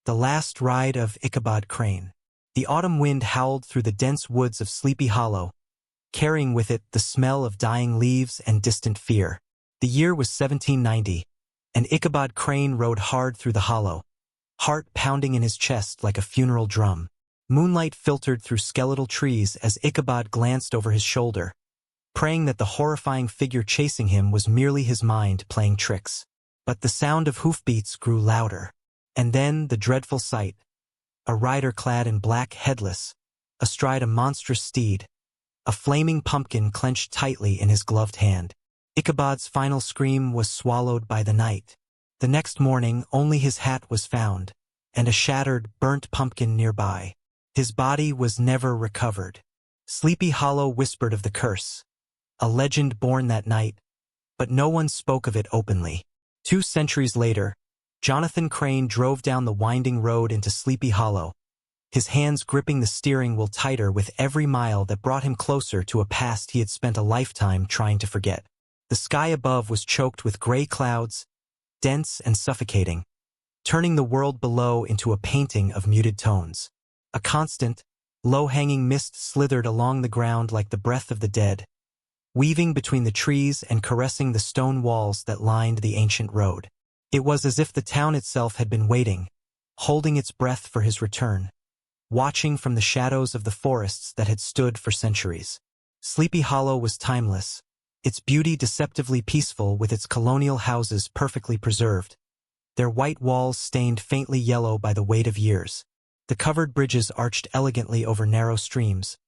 The Last Ride of Ichabod Crane. The autumn wind howled through the dense woods of Sleepy Hollow, carrying with it the smell of dying leaves and distant fear. The year was 1790, and Ichabod Crane rode hard through the hollow, heart pounding in his chest like a funeral drum. Moonlight filtered through skeletal trees as Ichabod glanced over his shoulder, praying that the horrifying figure chasing him was merely his mind playing tricks. But the sound of hoofbeats grew louder. And then the dreadful sight. A rider clad in black headless, astride a monstrous steed, a flaming pumpkin clenched tightly in his gloved hand. Ichabod's final scream was swallowed by the night. The next morning only his hat was found, and a shattered, burnt pumpkin nearby. His body was never recovered. Sleepy Hollow whispered of the curse, a legend born that night, but no one spoke of it openly. 2 centuries later, Jonathan Crane drove down the winding road into Sleepy Hollow, his hands gripping the steering wheel tighter with every mile that brought him closer to a past he had spent a lifetime trying to forget. The sky above was choked with gray clouds, dense and suffocating, turning the world below into a painting of muted tones. A constant, low-hanging mist slithered along the ground like the breath of the dead, weaving between the trees and caressing the stone walls that lined the ancient road. It was as if the town itself had been waiting, holding its breath for his return, watching from the shadows of the forests that had stood for centuries. Sleepy Hollow was timeless, its beauty deceptively peaceful with its colonial houses perfectly preserved, their white walls stained faintly yellow by the weight of years. The covered bridges arched elegantly over narrow streams,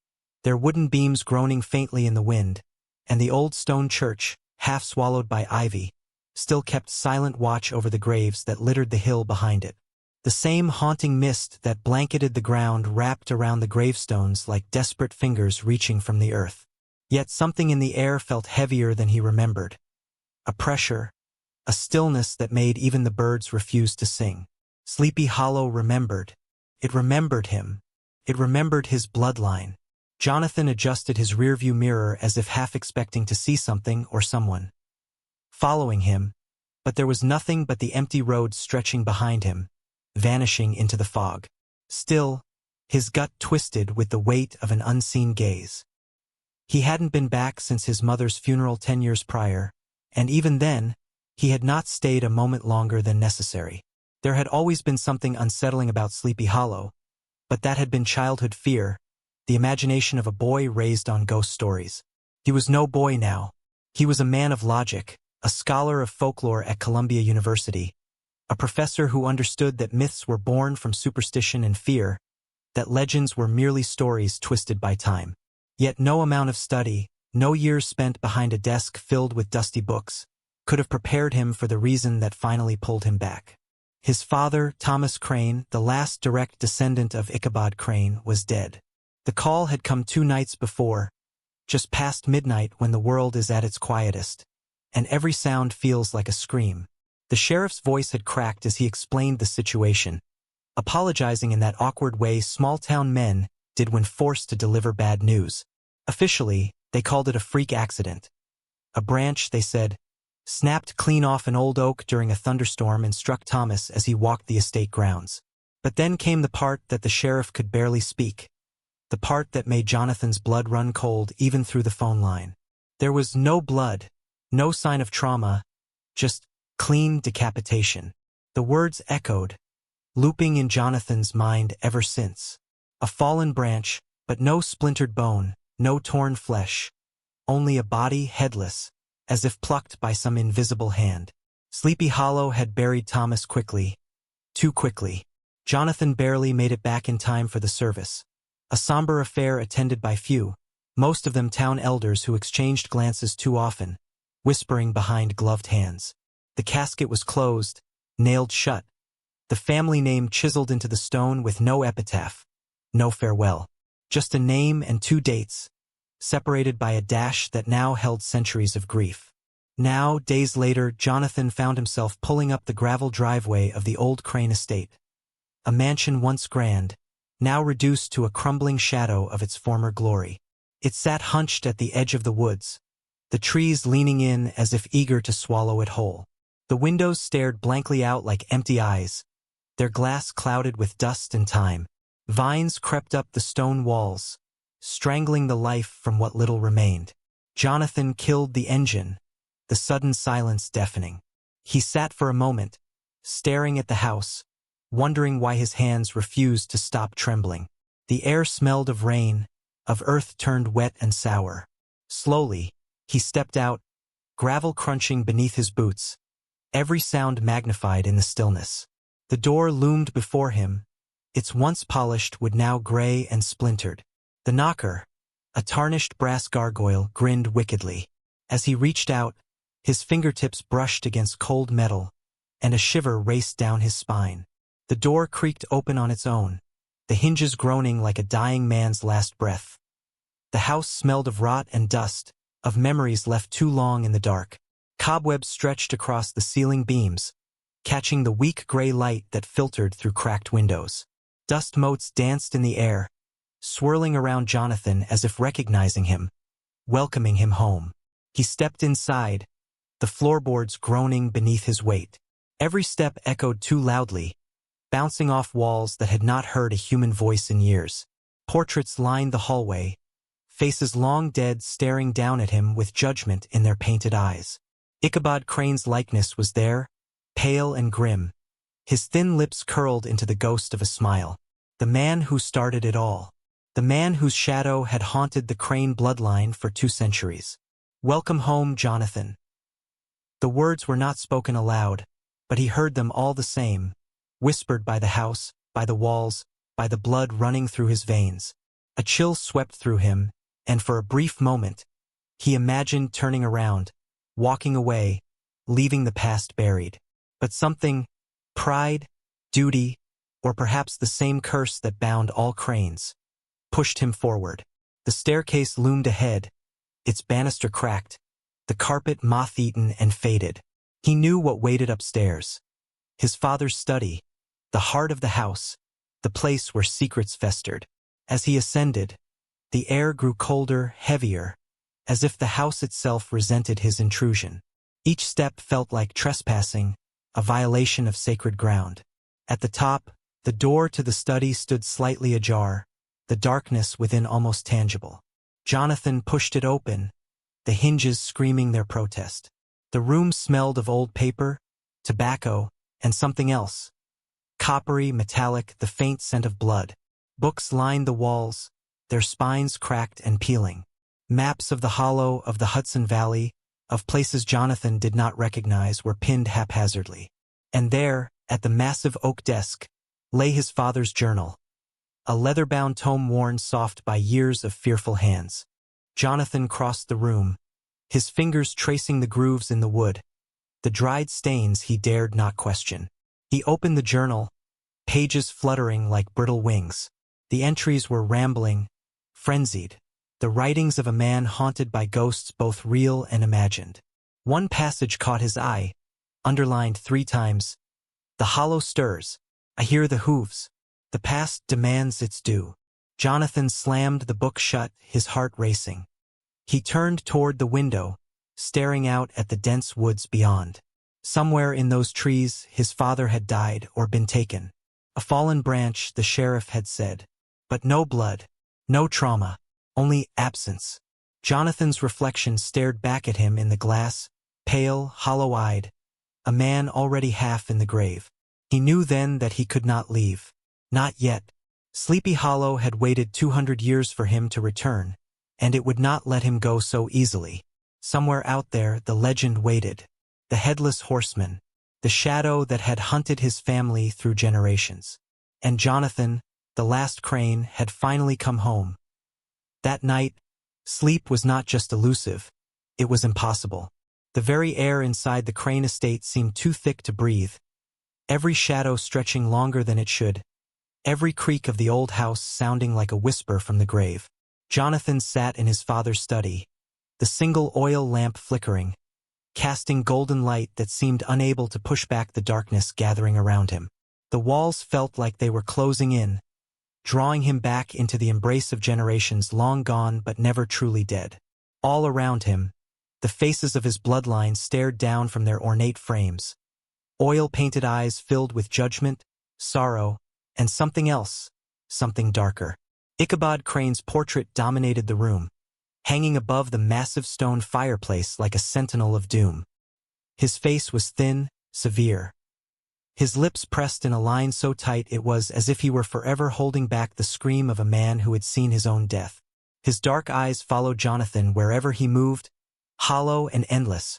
their wooden beams groaning faintly in the wind, and the old stone church, half swallowed by ivy, still kept silent watch over the graves that littered the hill behind it. The same haunting mist that blanketed the ground wrapped around the gravestones like desperate fingers reaching from the earth. Yet something in the air felt heavier than he remembered. A pressure, a stillness that made even the birds refuse to sing. Sleepy Hollow remembered. It remembered him. It remembered his bloodline. Jonathan adjusted his rearview mirror as if half expecting to see something or someone following him, but there was nothing but the empty road stretching behind him, vanishing into the fog. Still, his gut twisted with the weight of an unseen gaze. He hadn't been back since his mother's funeral 10 years prior, and even then, he had not stayed a moment longer than necessary. There had always been something unsettling about Sleepy Hollow, but that had been childhood fear, the imagination of a boy raised on ghost stories. He was no boy now. He was a man of logic, a scholar of folklore at Columbia University, a professor who understood that myths were born from superstition and fear, that legends were merely stories twisted by time. Yet no amount of study, no years spent behind a desk filled with dusty books, could have prepared him for the reason that finally pulled him back. His father, Thomas Crane, the last direct descendant of Ichabod Crane, was dead. The call had come 2 nights before, just past midnight when the world is at its quietest, and every sound feels like a scream. The sheriff's voice had cracked as he explained the situation, apologizing in that awkward way small-town men did when forced to deliver bad news. Officially, they called it a freak accident. A branch, they said, snapped clean off an old oak during a thunderstorm and struck Thomas as he walked the estate grounds. But then came the part that the sheriff could barely speak, the part that made Jonathan's blood run cold even through the phone line. There was no blood, no sign of trauma, just clean decapitation. The words echoed, looping in Jonathan's mind ever since. A fallen branch, but no splintered bone, no torn flesh, only a body headless, as if plucked by some invisible hand. Sleepy Hollow had buried Thomas quickly, too quickly. Jonathan barely made it back in time for the service, a somber affair attended by few, most of them town elders who exchanged glances too often, whispering behind gloved hands. The casket was closed, nailed shut, the family name chiseled into the stone with no epitaph, no farewell, just a name and 2 dates, separated by a dash that now held centuries of grief. Now, days later, Jonathan found himself pulling up the gravel driveway of the old Crane estate, a mansion once grand, now reduced to a crumbling shadow of its former glory. It sat hunched at the edge of the woods, the trees leaning in as if eager to swallow it whole. The windows stared blankly out like empty eyes, their glass clouded with dust and time. Vines crept up the stone walls, strangling the life from what little remained. Jonathan killed the engine, the sudden silence deafening. He sat for a moment, staring at the house, wondering why his hands refused to stop trembling. The air smelled of rain, of earth turned wet and sour. Slowly, he stepped out, gravel crunching beneath his boots, every sound magnified in the stillness. The door loomed before him, its once polished wood now gray and splintered. The knocker, a tarnished brass gargoyle, grinned wickedly. As he reached out, his fingertips brushed against cold metal, and a shiver raced down his spine. The door creaked open on its own, the hinges groaning like a dying man's last breath. The house smelled of rot and dust, of memories left too long in the dark. Cobwebs stretched across the ceiling beams, catching the weak gray light that filtered through cracked windows. Dust motes danced in the air, swirling around Jonathan as if recognizing him, welcoming him home. He stepped inside, the floorboards groaning beneath his weight. Every step echoed too loudly, bouncing off walls that had not heard a human voice in years. Portraits lined the hallway, faces long dead staring down at him with judgment in their painted eyes. Ichabod Crane's likeness was there, pale and grim, his thin lips curled into the ghost of a smile. The man who started it all. The man whose shadow had haunted the Crane bloodline for 2 centuries. "Welcome home, Jonathan." The words were not spoken aloud, but he heard them all the same, whispered by the house, by the walls, by the blood running through his veins. A chill swept through him, and for a brief moment, he imagined turning around, walking away, leaving the past buried. But something, pride, duty, or perhaps the same curse that bound all Cranes, pushed him forward. The staircase loomed ahead, its banister cracked, the carpet moth-eaten and faded. He knew what waited upstairs. His father's study, the heart of the house, the place where secrets festered. As he ascended, the air grew colder, heavier, as if the house itself resented his intrusion. Each step felt like trespassing, a violation of sacred ground. At the top, the door to the study stood slightly ajar, the darkness within almost tangible. Jonathan pushed it open, the hinges screaming their protest. The room smelled of old paper, tobacco, and something else. Coppery, metallic, the faint scent of blood. Books lined the walls, their spines cracked and peeling. Maps of the hollow, of the Hudson Valley, of places Jonathan did not recognize, were pinned haphazardly. And there, at the massive oak desk, lay his father's journal, a leather-bound tome worn soft by years of fearful hands. Jonathan crossed the room, his fingers tracing the grooves in the wood, the dried stains he dared not question. He opened the journal, pages fluttering like brittle wings. The entries were rambling, frenzied, the writings of a man haunted by ghosts both real and imagined. One passage caught his eye, underlined 3 times. "The hollow stirs. I hear the hooves. The past demands its due." Jonathan slammed the book shut, his heart racing. He turned toward the window, staring out at the dense woods beyond. Somewhere in those trees, his father had died or been taken. A fallen branch, the sheriff had said. But no blood, no trauma, only absence. Jonathan's reflection stared back at him in the glass, pale, hollow-eyed, a man already half in the grave. He knew then that he could not leave. Not yet. Sleepy Hollow had waited 200 years for him to return, and it would not let him go so easily. Somewhere out there, the legend waited. The Headless Horseman, the shadow that had hunted his family through generations. And Jonathan, the last Crane, had finally come home. That night, sleep was not just elusive, it was impossible. The very air inside the Crane estate seemed too thick to breathe, every shadow stretching longer than it should, every creak of the old house sounding like a whisper from the grave. Jonathan sat in his father's study, the single oil lamp flickering, casting golden light that seemed unable to push back the darkness gathering around him. The walls felt like they were closing in, drawing him back into the embrace of generations long gone but never truly dead. All around him, the faces of his bloodline stared down from their ornate frames. Oil-painted eyes filled with judgment, sorrow, and something else, something darker. Ichabod Crane's portrait dominated the room, hanging above the massive stone fireplace like a sentinel of doom. His face was thin, severe. His lips pressed in a line so tight it was as if he were forever holding back the scream of a man who had seen his own death. His dark eyes followed Jonathan wherever he moved, hollow and endless,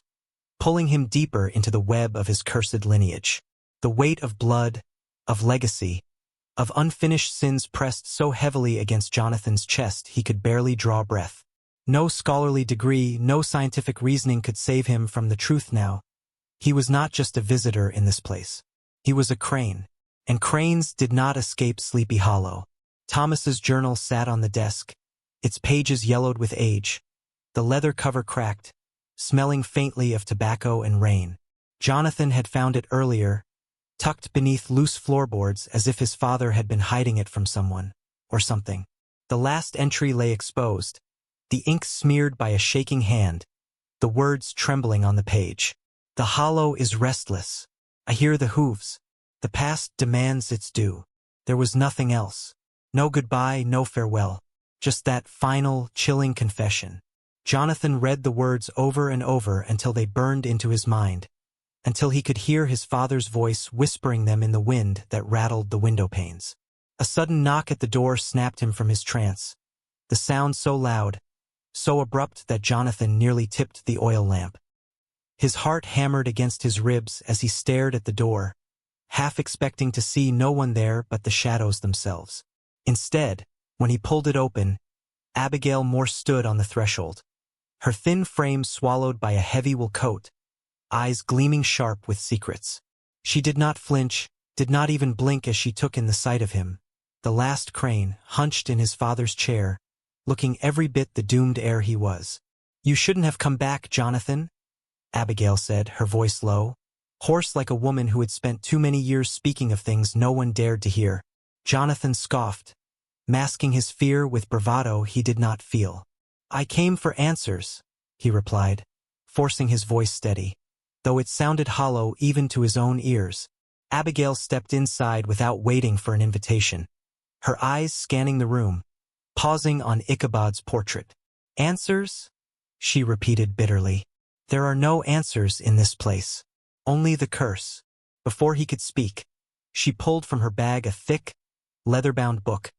pulling him deeper into the web of his cursed lineage. The weight of blood, of legacy, of unfinished sins pressed so heavily against Jonathan's chest he could barely draw breath. No scholarly degree, no scientific reasoning could save him from the truth now. He was not just a visitor in this place. He was a Crane, and Cranes did not escape Sleepy Hollow. Thomas's journal sat on the desk, its pages yellowed with age, the leather cover cracked, smelling faintly of tobacco and rain. Jonathan had found it earlier, tucked beneath loose floorboards as if his father had been hiding it from someone, or something. The last entry lay exposed, the ink smeared by a shaking hand, the words trembling on the page. The hollow is restless. I hear the hooves. The past demands its due. There was nothing else. No goodbye, no farewell. Just that final, chilling confession. Jonathan read the words over and over until they burned into his mind, until he could hear his father's voice whispering them in the wind that rattled the window panes. A sudden knock at the door snapped him from his trance, the sound so loud, so abrupt that Jonathan nearly tipped the oil lamp. His heart hammered against his ribs as he stared at the door, half expecting to see no one there but the shadows themselves. Instead, when he pulled it open, Abigail Moore stood on the threshold, her thin frame swallowed by a heavy wool coat, eyes gleaming sharp with secrets. She did not flinch, did not even blink as she took in the sight of him, the last Crane, hunched in his father's chair, looking every bit the doomed heir he was. "You shouldn't have come back, Jonathan," Abigail said, her voice low, hoarse like a woman who had spent too many years speaking of things no one dared to hear. Jonathan scoffed, masking his fear with bravado he did not feel. "I came for answers," he replied, forcing his voice steady, though it sounded hollow even to his own ears. Abigail stepped inside without waiting for an invitation, her eyes scanning the room, pausing on Ichabod's portrait. "Answers?" she repeated bitterly. "There are no answers in this place. Only the curse." Before he could speak, she pulled from her bag a thick, leather-bound book,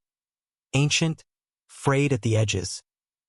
ancient, frayed at the edges,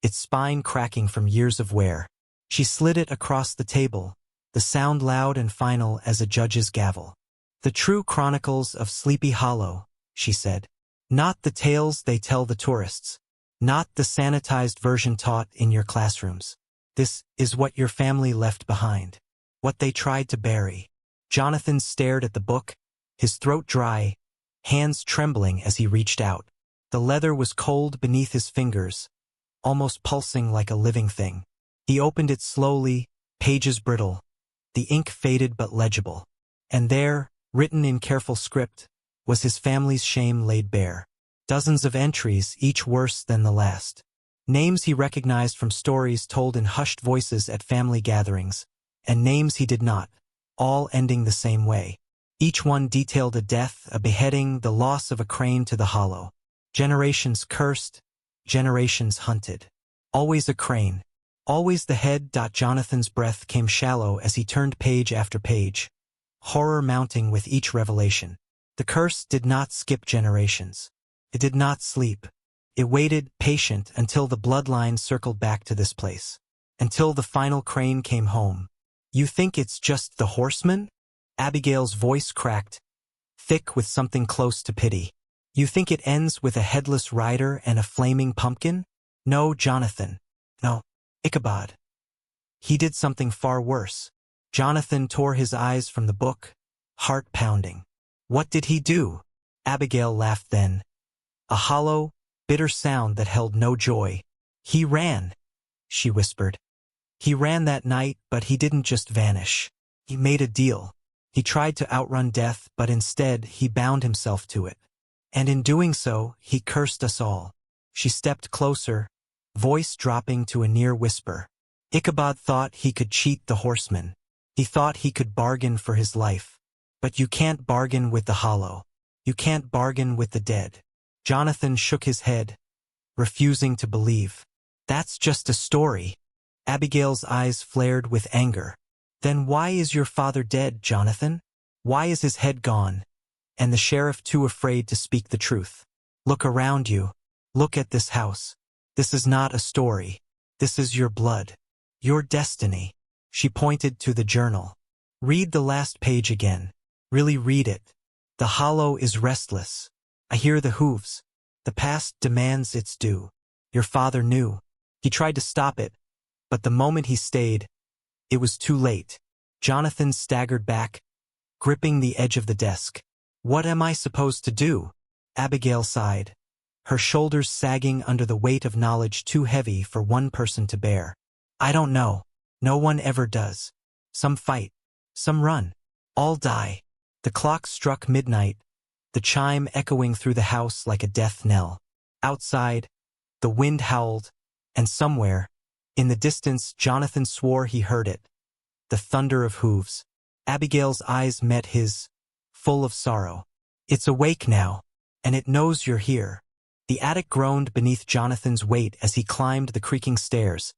its spine cracking from years of wear. She slid it across the table, the sound loud and final as a judge's gavel. "The true chronicles of Sleepy Hollow," she said. "Not the tales they tell the tourists. Not the sanitized version taught in your classrooms. This is what your family left behind. What they tried to bury." Jonathan stared at the book, his throat dry, hands trembling as he reached out. The leather was cold beneath his fingers, almost pulsing like a living thing. He opened it slowly, pages brittle, the ink faded but legible. And there, written in careful script, was his family's shame laid bare. Dozens of entries, each worse than the last. Names he recognized from stories told in hushed voices at family gatherings, and names he did not, all ending the same way. Each one detailed a death, a beheading, the loss of a Crane to the hollow. Generations cursed, generations hunted. Always a Crane, always the head. Jonathan's breath came shallow as he turned page after page, horror mounting with each revelation. The curse did not skip generations. It did not sleep. It waited, patient, until the bloodline circled back to this place. Until the final Crane came home. "You think it's just the horseman?" Abigail's voice cracked, thick with something close to pity. "You think it ends with a headless rider and a flaming pumpkin? No, Jonathan. No, Ichabod. He did something far worse." Jonathan tore his eyes from the book, heart pounding. "What did he do?" Abigail laughed then, a hollow, bitter sound that held no joy. "He ran," she whispered. "He ran that night, but he didn't just vanish. He made a deal. He tried to outrun death, but instead he bound himself to it. And in doing so, he cursed us all." She stepped closer, voice dropping to a near whisper. "Ichabod thought he could cheat the horseman. He thought he could bargain for his life. But you can't bargain with the hollow. You can't bargain with the dead. Jonathan shook his head, refusing to believe. That's just a story. Abigail's eyes flared with anger. Then why is your father dead, Jonathan? Why is his head gone, and the sheriff too afraid to speak the truth? Look around you. Look at this house. This is not a story. This is your blood. Your destiny. She pointed to the journal. Read the last page again. Really read it. The hollow is restless. I hear the hooves. The past demands its due. Your father knew. He tried to stop it, but the moment he stayed, it was too late. Jonathan staggered back, gripping the edge of the desk. What am I supposed to do? Abigail sighed, her shoulders sagging under the weight of knowledge too heavy for one person to bear. I don't know. No one ever does. Some fight. Some run. All die. The clock struck midnight, the chime echoing through the house like a death knell. Outside, the wind howled, and somewhere, in the distance, Jonathan swore he heard it. The thunder of hooves. Abigail's eyes met his, full of sorrow. It's awake now, and it knows you're here. The attic groaned beneath Jonathan's weight as he climbed the creaking stairs,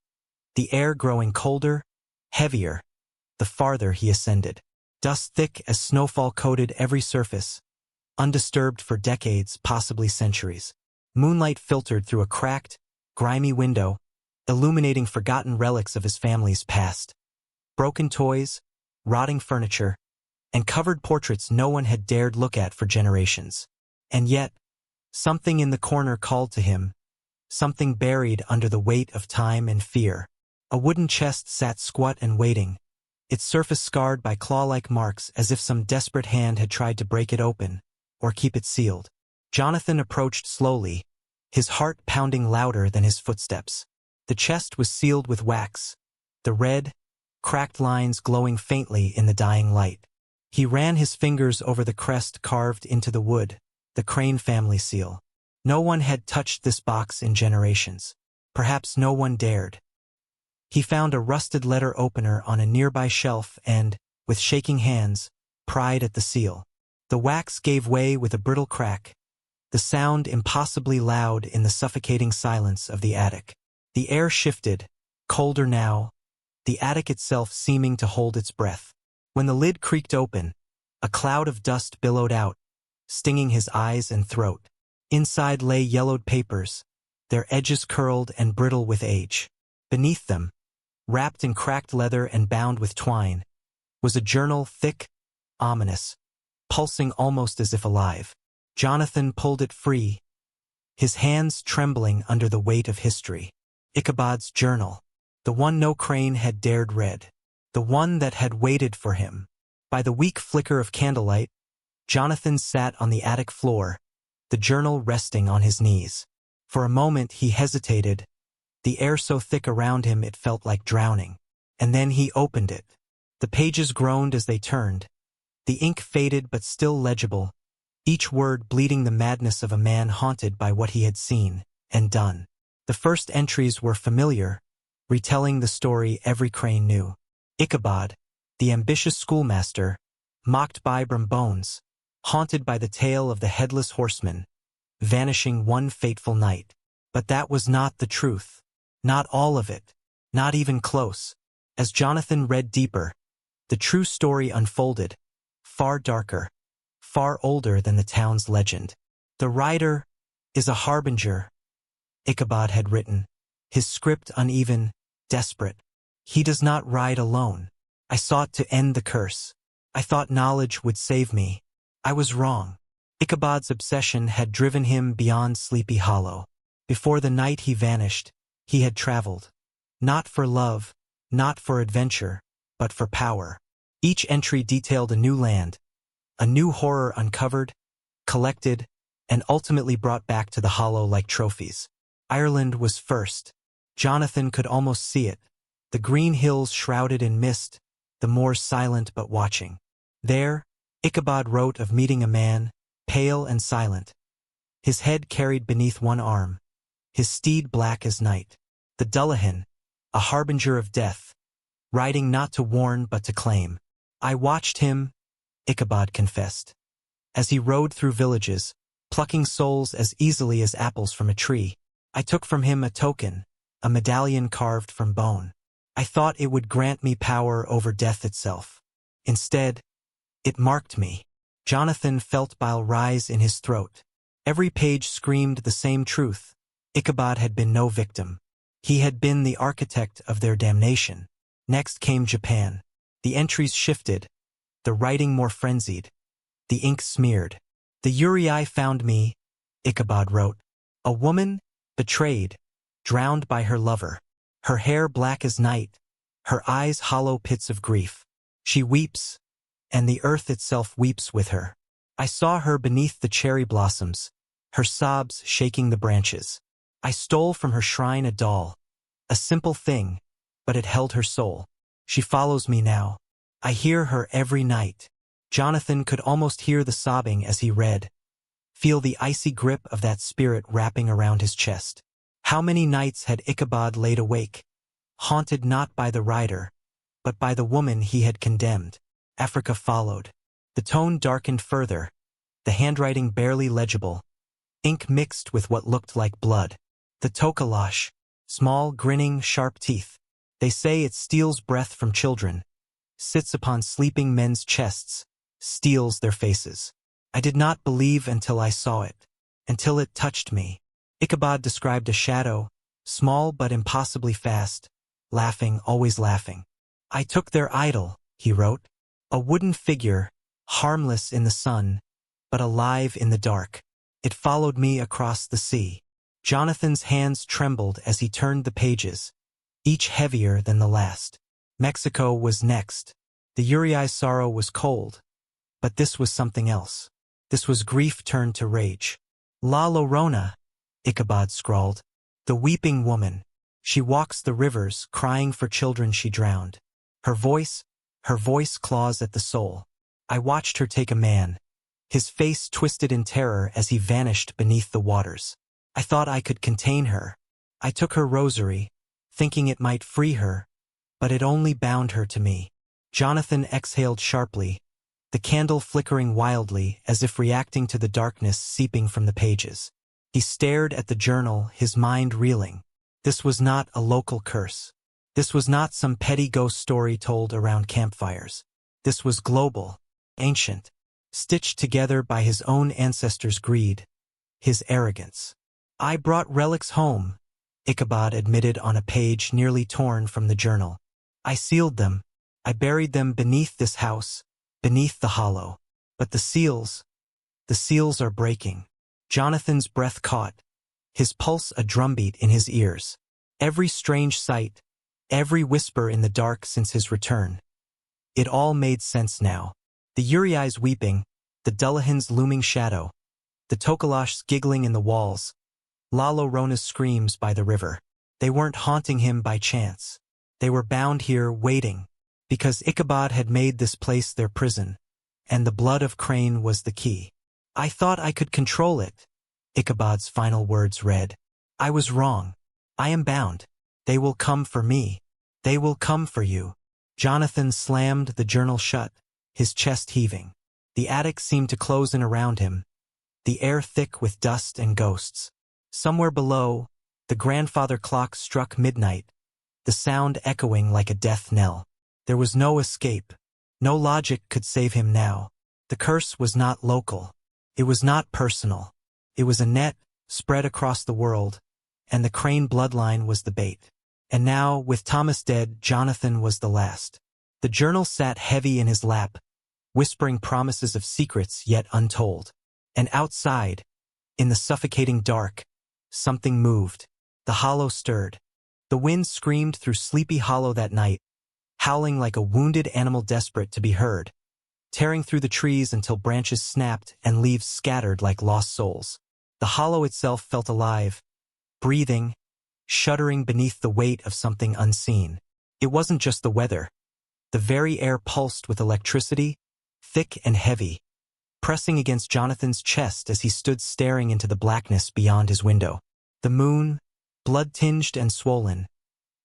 the air growing colder, heavier, the farther he ascended. Dust thick as snowfall coated every surface, undisturbed for decades, possibly centuries. Moonlight filtered through a cracked, grimy window, illuminating forgotten relics of his family's past. Broken toys, rotting furniture, and covered portraits no one had dared look at for generations. And yet, something in the corner called to him, something buried under the weight of time and fear. A wooden chest sat squat and waiting, its surface scarred by claw-like marks as if some desperate hand had tried to break it open, or keep it sealed. Jonathan approached slowly, his heart pounding louder than his footsteps. The chest was sealed with wax, the red, cracked lines glowing faintly in the dying light. He ran his fingers over the crest carved into the wood, the Crane family seal. No one had touched this box in generations. Perhaps no one dared. He found a rusted letter opener on a nearby shelf and, with shaking hands, pried at the seal. The wax gave way with a brittle crack, the sound impossibly loud in the suffocating silence of the attic. The air shifted, colder now, the attic itself seeming to hold its breath. When the lid creaked open, a cloud of dust billowed out, stinging his eyes and throat. Inside lay yellowed papers, their edges curled and brittle with age. Beneath them, wrapped in cracked leather and bound with twine, was a journal thick, ominous, pulsing almost as if alive. Jonathan pulled it free, his hands trembling under the weight of history. Ichabod's journal, the one no Crane had dared read, the one that had waited for him. By the weak flicker of candlelight, Jonathan sat on the attic floor, the journal resting on his knees. For a moment he hesitated, the air so thick around him it felt like drowning. And then he opened it. The pages groaned as they turned. The ink faded but still legible, each word bleeding the madness of a man haunted by what he had seen and done. The first entries were familiar, retelling the story every Crane knew. Ichabod, the ambitious schoolmaster, mocked by Bones, haunted by the tale of the Headless Horseman, vanishing one fateful night. But that was not the truth. Not all of it. Not even close. As Jonathan read deeper, the true story unfolded, far darker, far older than the town's legend. The writer is a harbinger, Ichabod had written, his script uneven, desperate. He does not ride alone. I sought to end the curse. I thought knowledge would save me. I was wrong. Ichabod's obsession had driven him beyond Sleepy Hollow. Before the night he vanished, he had traveled. Not for love, not for adventure, but for power. Each entry detailed a new land, a new horror uncovered, collected, and ultimately brought back to the Hollow like trophies. Ireland was first. Jonathan could almost see it. The green hills shrouded in mist, the moors silent but watching. There, Ichabod wrote of meeting a man, pale and silent, his head carried beneath one arm, his steed black as night. The Dullahan, a harbinger of death, riding not to warn but to claim. I watched him, Ichabod confessed. as he rode through villages, plucking souls as easily as apples from a tree. I took from him a token, a medallion carved from bone. I thought it would grant me power over death itself. Instead, it marked me. Jonathan felt bile rise in his throat. Every page screamed the same truth. Ichabod had been no victim. He had been the architect of their damnation. Next came Japan. The entries shifted, the writing more frenzied, the ink smeared. The Uriai found me, Ichabod wrote. A woman, betrayed, drowned by her lover. Her hair black as night, her eyes hollow pits of grief. She weeps, and the earth itself weeps with her. I saw her beneath the cherry blossoms, her sobs shaking the branches. I stole from her shrine a doll, a simple thing, but it held her soul. She follows me now. I hear her every night. Jonathan could almost hear the sobbing as he read, feel the icy grip of that spirit wrapping around his chest. How many nights had Ichabod laid awake, haunted not by the rider, but by the woman he had condemned? Africa followed. The tone darkened further, the handwriting barely legible, ink mixed with what looked like blood. The tokalash, small, grinning, sharp teeth. They say it steals breath from children, sits upon sleeping men's chests, steals their faces. I did not believe until I saw it, until it touched me. Ichabod described a shadow, small but impossibly fast, laughing, always laughing. I took their idol, he wrote, a wooden figure, harmless in the sun, but alive in the dark. It followed me across the sea. Jonathan's hands trembled as he turned the pages, each heavier than the last. Mexico was next. The Uriai's sorrow was cold, but this was something else. This was grief turned to rage. La Llorona, Ichabod scrawled, the weeping woman. She walks the rivers, crying for children she drowned. Her voice claws at the soul. I watched her take a man, his face twisted in terror as he vanished beneath the waters. I thought I could contain her. I took her rosary, thinking it might free her, but it only bound her to me. Jonathan exhaled sharply, the candle flickering wildly as if reacting to the darkness seeping from the pages. He stared at the journal, his mind reeling. This was not a local curse. This was not some petty ghost story told around campfires. This was global, ancient, stitched together by his own ancestors' greed, his arrogance. I brought relics home, Ichabod admitted on a page nearly torn from the journal. I sealed them. I buried them beneath this house, beneath the hollow. But the seals are breaking. Jonathan's breath caught, his pulse a drumbeat in his ears. Every strange sight, every whisper in the dark since his return. It all made sense now. The Uriai's weeping, the Dullahan's looming shadow, the Tokalash's giggling in the walls, La Llorona's screams by the river. They weren't haunting him by chance. They were bound here waiting, because Ichabod had made this place their prison, and the blood of Crane was the key. I thought I could control it, Ichabod's final words read. I was wrong. I am bound. They will come for me. They will come for you. Jonathan slammed the journal shut, his chest heaving. The attic seemed to close in around him, the air thick with dust and ghosts. Somewhere below, the grandfather clock struck midnight, the sound echoing like a death knell. There was no escape. No logic could save him now. The curse was not local. It was not personal. It was a net spread across the world, and the Crane bloodline was the bait. And now, with Thomas dead, Jonathan was the last. The journal sat heavy in his lap, whispering promises of secrets yet untold. And outside, in the suffocating dark, something moved. The hollow stirred. The wind screamed through Sleepy Hollow that night, howling like a wounded animal desperate to be heard, tearing through the trees until branches snapped and leaves scattered like lost souls. The hollow itself felt alive, breathing, shuddering beneath the weight of something unseen. It wasn't just the weather. The very air pulsed with electricity, thick and heavy, pressing against Jonathan's chest as he stood staring into the blackness beyond his window. The moon, blood-tinged and swollen,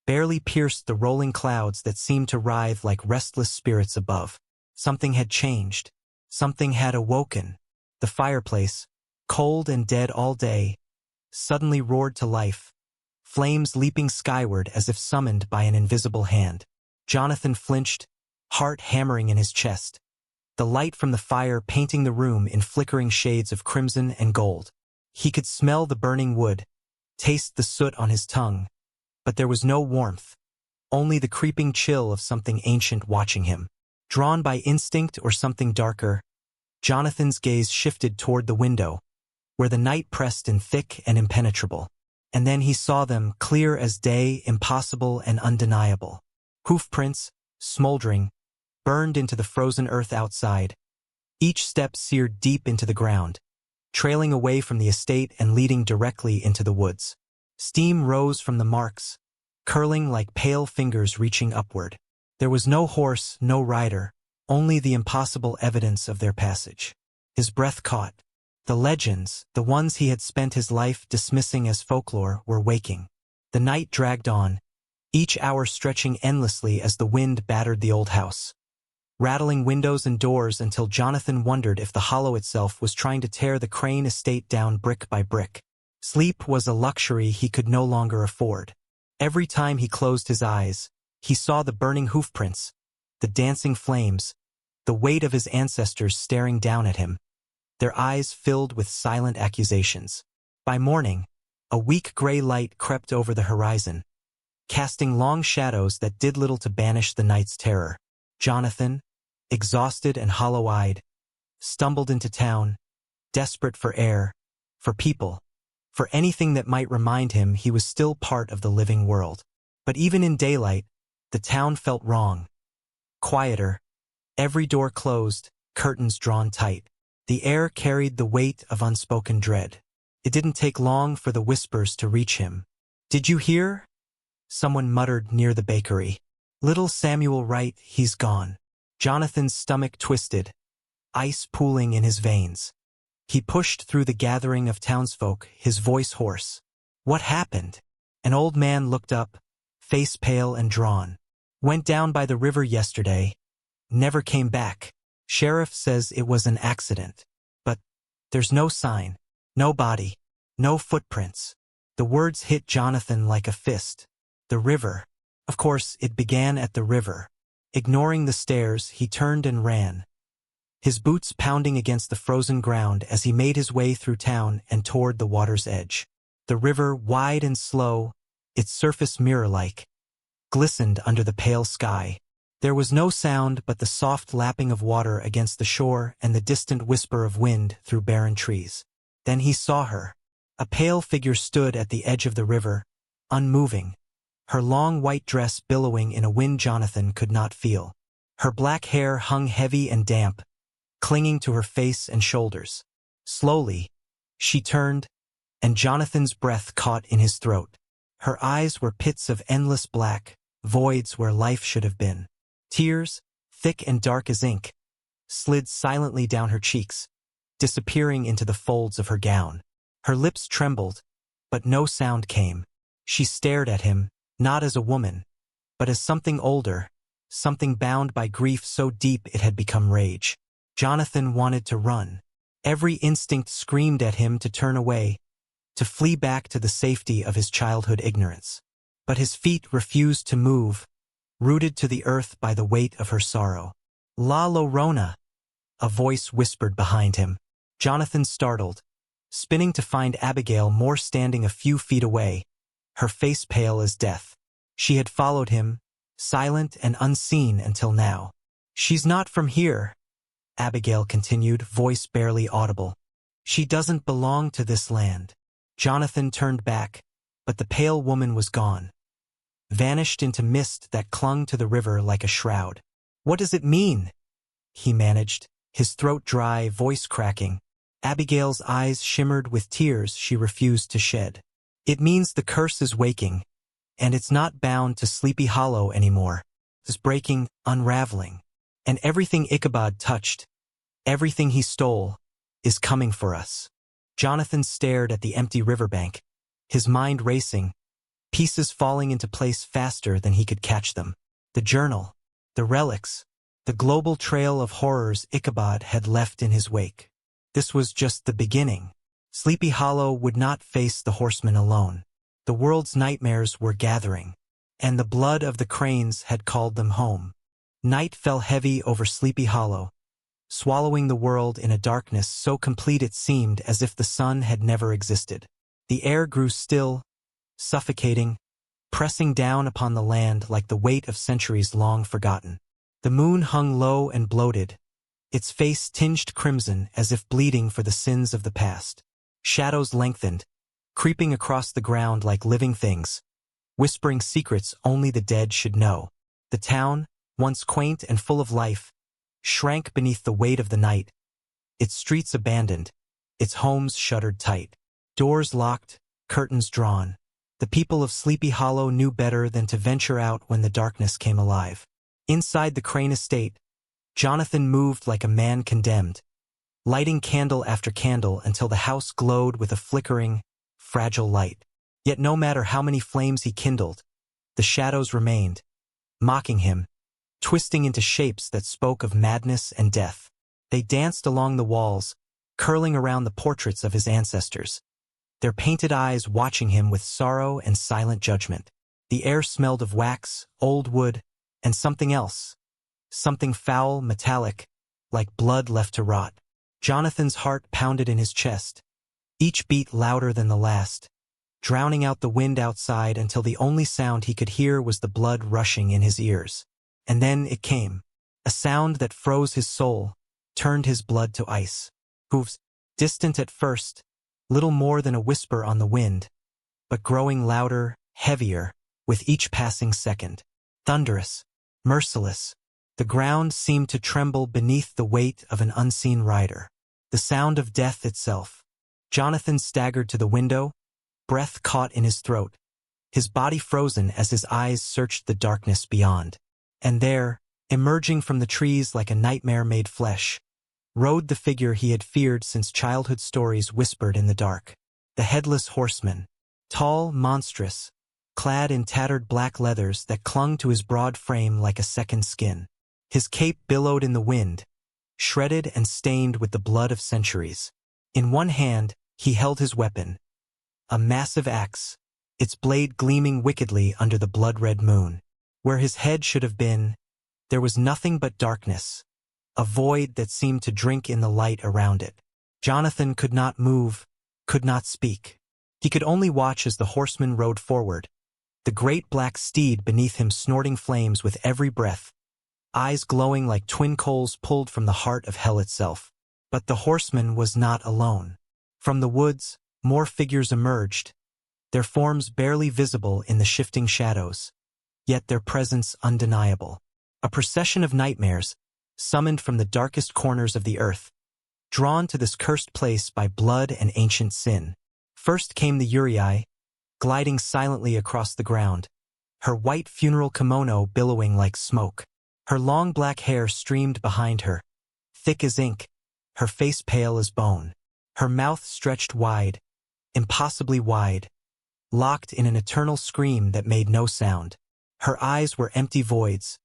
barely pierced the rolling clouds that seemed to writhe like restless spirits above. Something had changed. Something had awoken. The fireplace, cold and dead all day, suddenly roared to life, flames leaping skyward as if summoned by an invisible hand. Jonathan flinched, heart hammering in his chest, the light from the fire painting the room in flickering shades of crimson and gold. He could smell the burning wood, taste the soot on his tongue, but there was no warmth, only the creeping chill of something ancient watching him. Drawn by instinct or something darker, Jonathan's gaze shifted toward the window, where the night pressed in thick and impenetrable. And then he saw them, clear as day, impossible and undeniable. Hoofprints, smoldering, burned into the frozen earth outside, each step seared deep into the ground, trailing away from the estate and leading directly into the woods. Steam rose from the marks, curling like pale fingers reaching upward. There was no horse, no rider, only the impossible evidence of their passage. His breath caught. The legends, the ones he had spent his life dismissing as folklore, were waking. The night dragged on, each hour stretching endlessly as the wind battered the old house, rattling windows and doors until Jonathan wondered if the hollow itself was trying to tear the Crane estate down brick by brick. Sleep was a luxury he could no longer afford. Every time he closed his eyes, he saw the burning hoofprints, the dancing flames, the weight of his ancestors staring down at him, their eyes filled with silent accusations. By morning, a weak gray light crept over the horizon, casting long shadows that did little to banish the night's terror. Jonathan, exhausted and hollow-eyed, stumbled into town, desperate for air, for people, for anything that might remind him he was still part of the living world. But even in daylight, the town felt wrong. Quieter, every door closed, curtains drawn tight. The air carried the weight of unspoken dread. It didn't take long for the whispers to reach him. "Did you hear?" Someone muttered near the bakery. "Little Samuel Wright, he's gone." Jonathan's stomach twisted, ice pooling in his veins. He pushed through the gathering of townsfolk, his voice hoarse. "What happened?" An old man looked up, face pale and drawn. "Went down by the river yesterday. Never came back. Sheriff says it was an accident. But there's no sign, no body, no footprints." The words hit Jonathan like a fist. The river. Of course, it began at the river. Ignoring the stairs, he turned and ran, his boots pounding against the frozen ground as he made his way through town and toward the water's edge. The river, wide and slow, its surface mirror-like, glistened under the pale sky. There was no sound but the soft lapping of water against the shore and the distant whisper of wind through barren trees. Then he saw her. A pale figure stood at the edge of the river, unmoving, her long white dress billowing in a wind Jonathan could not feel. Her black hair hung heavy and damp, clinging to her face and shoulders. Slowly, she turned, and Jonathan's breath caught in his throat. Her eyes were pits of endless black, voids where life should have been. Tears, thick and dark as ink, slid silently down her cheeks, disappearing into the folds of her gown. Her lips trembled, but no sound came. She stared at him, not as a woman, but as something older, something bound by grief so deep it had become rage. Jonathan wanted to run. Every instinct screamed at him to turn away, to flee back to the safety of his childhood ignorance. But his feet refused to move, rooted to the earth by the weight of her sorrow. "La Llorona," a voice whispered behind him. Jonathan startled, spinning to find Abigail Moore standing a few feet away, her face pale as death. She had followed him, silent and unseen until now. "She's not from here," Abigail continued, voice barely audible. "She doesn't belong to this land." Jonathan turned back, but the pale woman was gone, vanished into mist that clung to the river like a shroud. "What does it mean?" he managed, his throat dry, voice cracking. Abigail's eyes shimmered with tears she refused to shed. "It means the curse is waking, and it's not bound to Sleepy Hollow anymore. It's breaking, unraveling. And everything Ichabod touched, everything he stole, is coming for us." Jonathan stared at the empty riverbank, his mind racing, pieces falling into place faster than he could catch them. The journal, the relics, the global trail of horrors Ichabod had left in his wake. this was just the beginning. Sleepy Hollow would not face the horseman alone. The world's nightmares were gathering, and the blood of the cranes had called them home. Night fell heavy over Sleepy Hollow, swallowing the world in a darkness so complete it seemed as if the sun had never existed. The air grew still, suffocating, pressing down upon the land like the weight of centuries long forgotten. The moon hung low and bloated, its face tinged crimson as if bleeding for the sins of the past. Shadows lengthened, creeping across the ground like living things, whispering secrets only the dead should know. The town, once quaint and full of life, shrank beneath the weight of the night, its streets abandoned, its homes shuttered tight. Doors locked, curtains drawn. The people of Sleepy Hollow knew better than to venture out when the darkness came alive. Inside the Crane estate, Jonathan moved like a man condemned, lighting candle after candle until the house glowed with a flickering, fragile light. Yet no matter how many flames he kindled, the shadows remained, mocking him, twisting into shapes that spoke of madness and death. They danced along the walls, curling around the portraits of his ancestors, their painted eyes watching him with sorrow and silent judgment. The air smelled of wax, old wood, and something else, something foul, metallic, like blood left to rot. Jonathan's heart pounded in his chest, each beat louder than the last, drowning out the wind outside until the only sound he could hear was the blood rushing in his ears. And then it came, a sound that froze his soul, turned his blood to ice. Hooves, distant at first, little more than a whisper on the wind, but growing louder, heavier, with each passing second. Thunderous, merciless, the ground seemed to tremble beneath the weight of an unseen rider. The sound of death itself. Jonathan staggered to the window, breath caught in his throat, his body frozen as his eyes searched the darkness beyond. And there, emerging from the trees like a nightmare made flesh, rode the figure he had feared since childhood stories whispered in the dark. The Headless Horseman. Tall, monstrous, clad in tattered black leathers that clung to his broad frame like a second skin. His cape billowed in the wind, shredded and stained with the blood of centuries. In one hand, he held his weapon, a massive axe, its blade gleaming wickedly under the blood-red moon. Where his head should have been, there was nothing but darkness, a void that seemed to drink in the light around it. Jonathan could not move, could not speak. He could only watch as the horseman rode forward, the great black steed beneath him snorting flames with every breath, eyes glowing like twin coals pulled from the heart of hell itself. But the horseman was not alone. From the woods, more figures emerged, their forms barely visible in the shifting shadows, yet their presence undeniable. A procession of nightmares, summoned from the darkest corners of the earth, drawn to this cursed place by blood and ancient sin. First came the Uriai, gliding silently across the ground, her white funeral kimono billowing like smoke. Her long black hair streamed behind her, thick as ink, her face pale as bone, her mouth stretched wide, impossibly wide, locked in an eternal scream that made no sound. Her eyes were empty voids,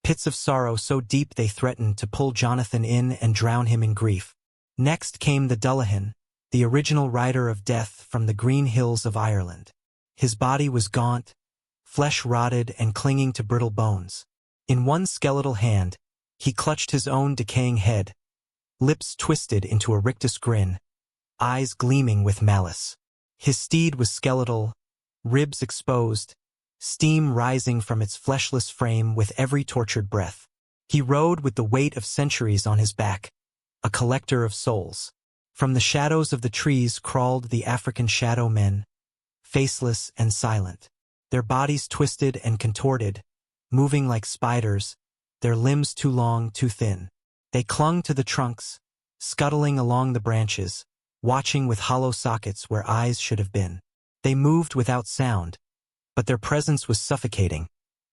pits of sorrow so deep they threatened to pull Jonathan in and drown him in grief. Next came the Dullahan, the original rider of death from the green hills of Ireland. His body was gaunt, flesh rotted and clinging to brittle bones. In one skeletal hand, he clutched his own decaying head, lips twisted into a rictus grin, eyes gleaming with malice. His steed was skeletal, ribs exposed, steam rising from its fleshless frame with every tortured breath. He rode with the weight of centuries on his back, a collector of souls. From the shadows of the trees crawled the African shadow men, faceless and silent, their bodies twisted and contorted, moving like spiders, their limbs too long, too thin. They clung to the trunks, scuttling along the branches, watching with hollow sockets where eyes should have been. They moved without sound, but their presence was suffocating,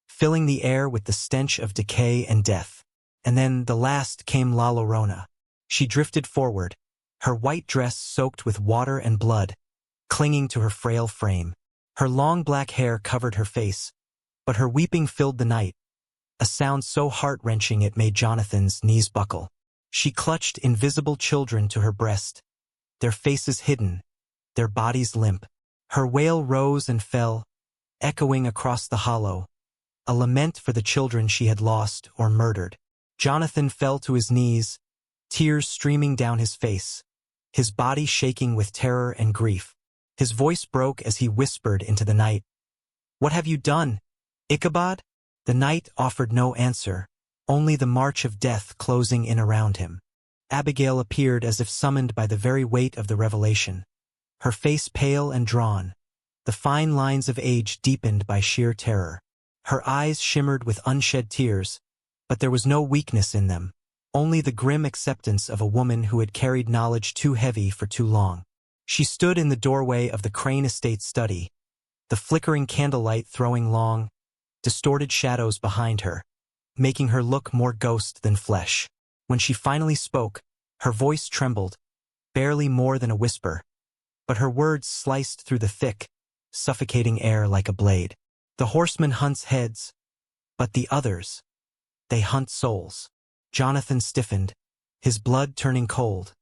filling the air with the stench of decay and death. And then the last came La Llorona. She drifted forward, her white dress soaked with water and blood, clinging to her frail frame. Her long black hair covered her face, but her weeping filled the night, a sound so heart-wrenching it made Jonathan's knees buckle. She clutched invisible children to her breast, their faces hidden, their bodies limp. Her wail rose and fell, echoing across the hollow, a lament for the children she had lost or murdered. Jonathan fell to his knees, tears streaming down his face, his body shaking with terror and grief. His voice broke as he whispered into the night, "What have you done, Ichabod?" The night offered no answer, only the march of death closing in around him. Abigail appeared as if summoned by the very weight of the revelation, her face pale and drawn, the fine lines of age deepened by sheer terror. Her eyes shimmered with unshed tears, but there was no weakness in them, only the grim acceptance of a woman who had carried knowledge too heavy for too long. She stood in the doorway of the Crane estate study, the flickering candlelight throwing long, distorted shadows behind her, making her look more ghost than flesh. When she finally spoke, her voice trembled, barely more than a whisper, but her words sliced through the thick, suffocating air like a blade. "The horseman hunts heads, but the others, they hunt souls." Jonathan stiffened, his blood turning cold,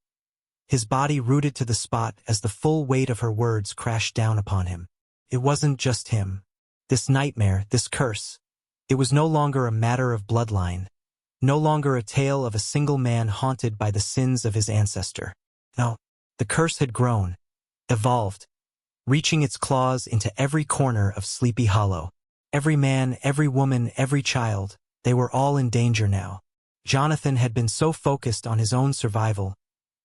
his body rooted to the spot as the full weight of her words crashed down upon him. It wasn't just him. This nightmare, this curse. It was no longer a matter of bloodline, no longer a tale of a single man haunted by the sins of his ancestor. No, the curse had grown, evolved, reaching its claws into every corner of Sleepy Hollow. Every man, every woman, every child, they were all in danger now. Jonathan had been so focused on his own survival,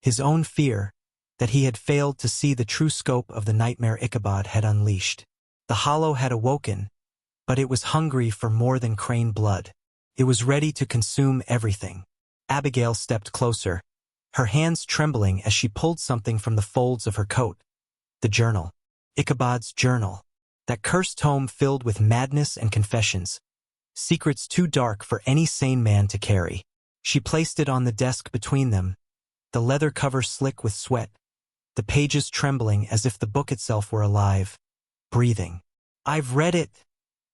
his own fear, that he had failed to see the true scope of the nightmare Ichabod had unleashed. The Hollow had awoken, but it was hungry for more than Crane blood. It was ready to consume everything. Abigail stepped closer, her hands trembling as she pulled something from the folds of her coat. The journal. Ichabod's journal. That cursed tome filled with madness and confessions, secrets too dark for any sane man to carry. She placed it on the desk between them, the leather cover slick with sweat, the pages trembling as if the book itself were alive, breathing. "I've read it,"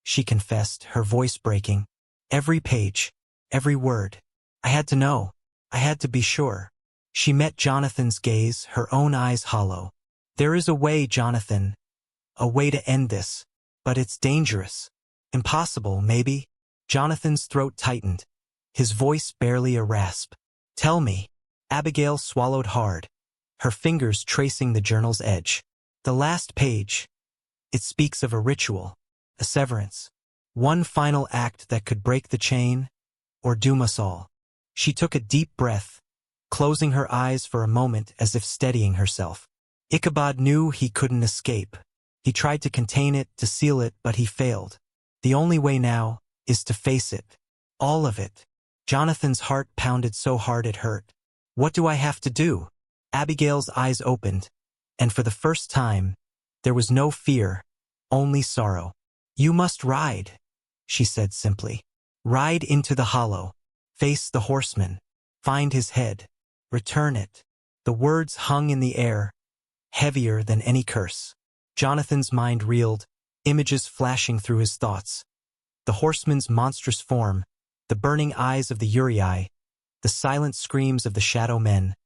she confessed, her voice breaking. "Every page, every word. I had to know. I had to be sure." She met Jonathan's gaze, her own eyes hollow. "There is a way, Jonathan. A way to end this. But it's dangerous. Impossible, maybe." Jonathan's throat tightened, his voice barely a rasp. "Tell me." Abigail swallowed hard, her fingers tracing the journal's edge. "The last page. It speaks of a ritual, a severance. One final act that could break the chain, or doom us all." She took a deep breath, closing her eyes for a moment as if steadying herself. Ichabod knew he couldn't escape. He tried to contain it, to seal it, but he failed. The only way now is to face it. All of it. Jonathan's heart pounded so hard it hurt. "What do I have to do?" Abigail's eyes opened, and for the first time, there was no fear, only sorrow. "You must ride," she said simply. "Ride into the hollow. Face the horseman. Find his head. Return it." The words hung in the air, heavier than any curse. Jonathan's mind reeled, images flashing through his thoughts. The horseman's monstrous form, the burning eyes of the Uriai, the silent screams of the shadow men,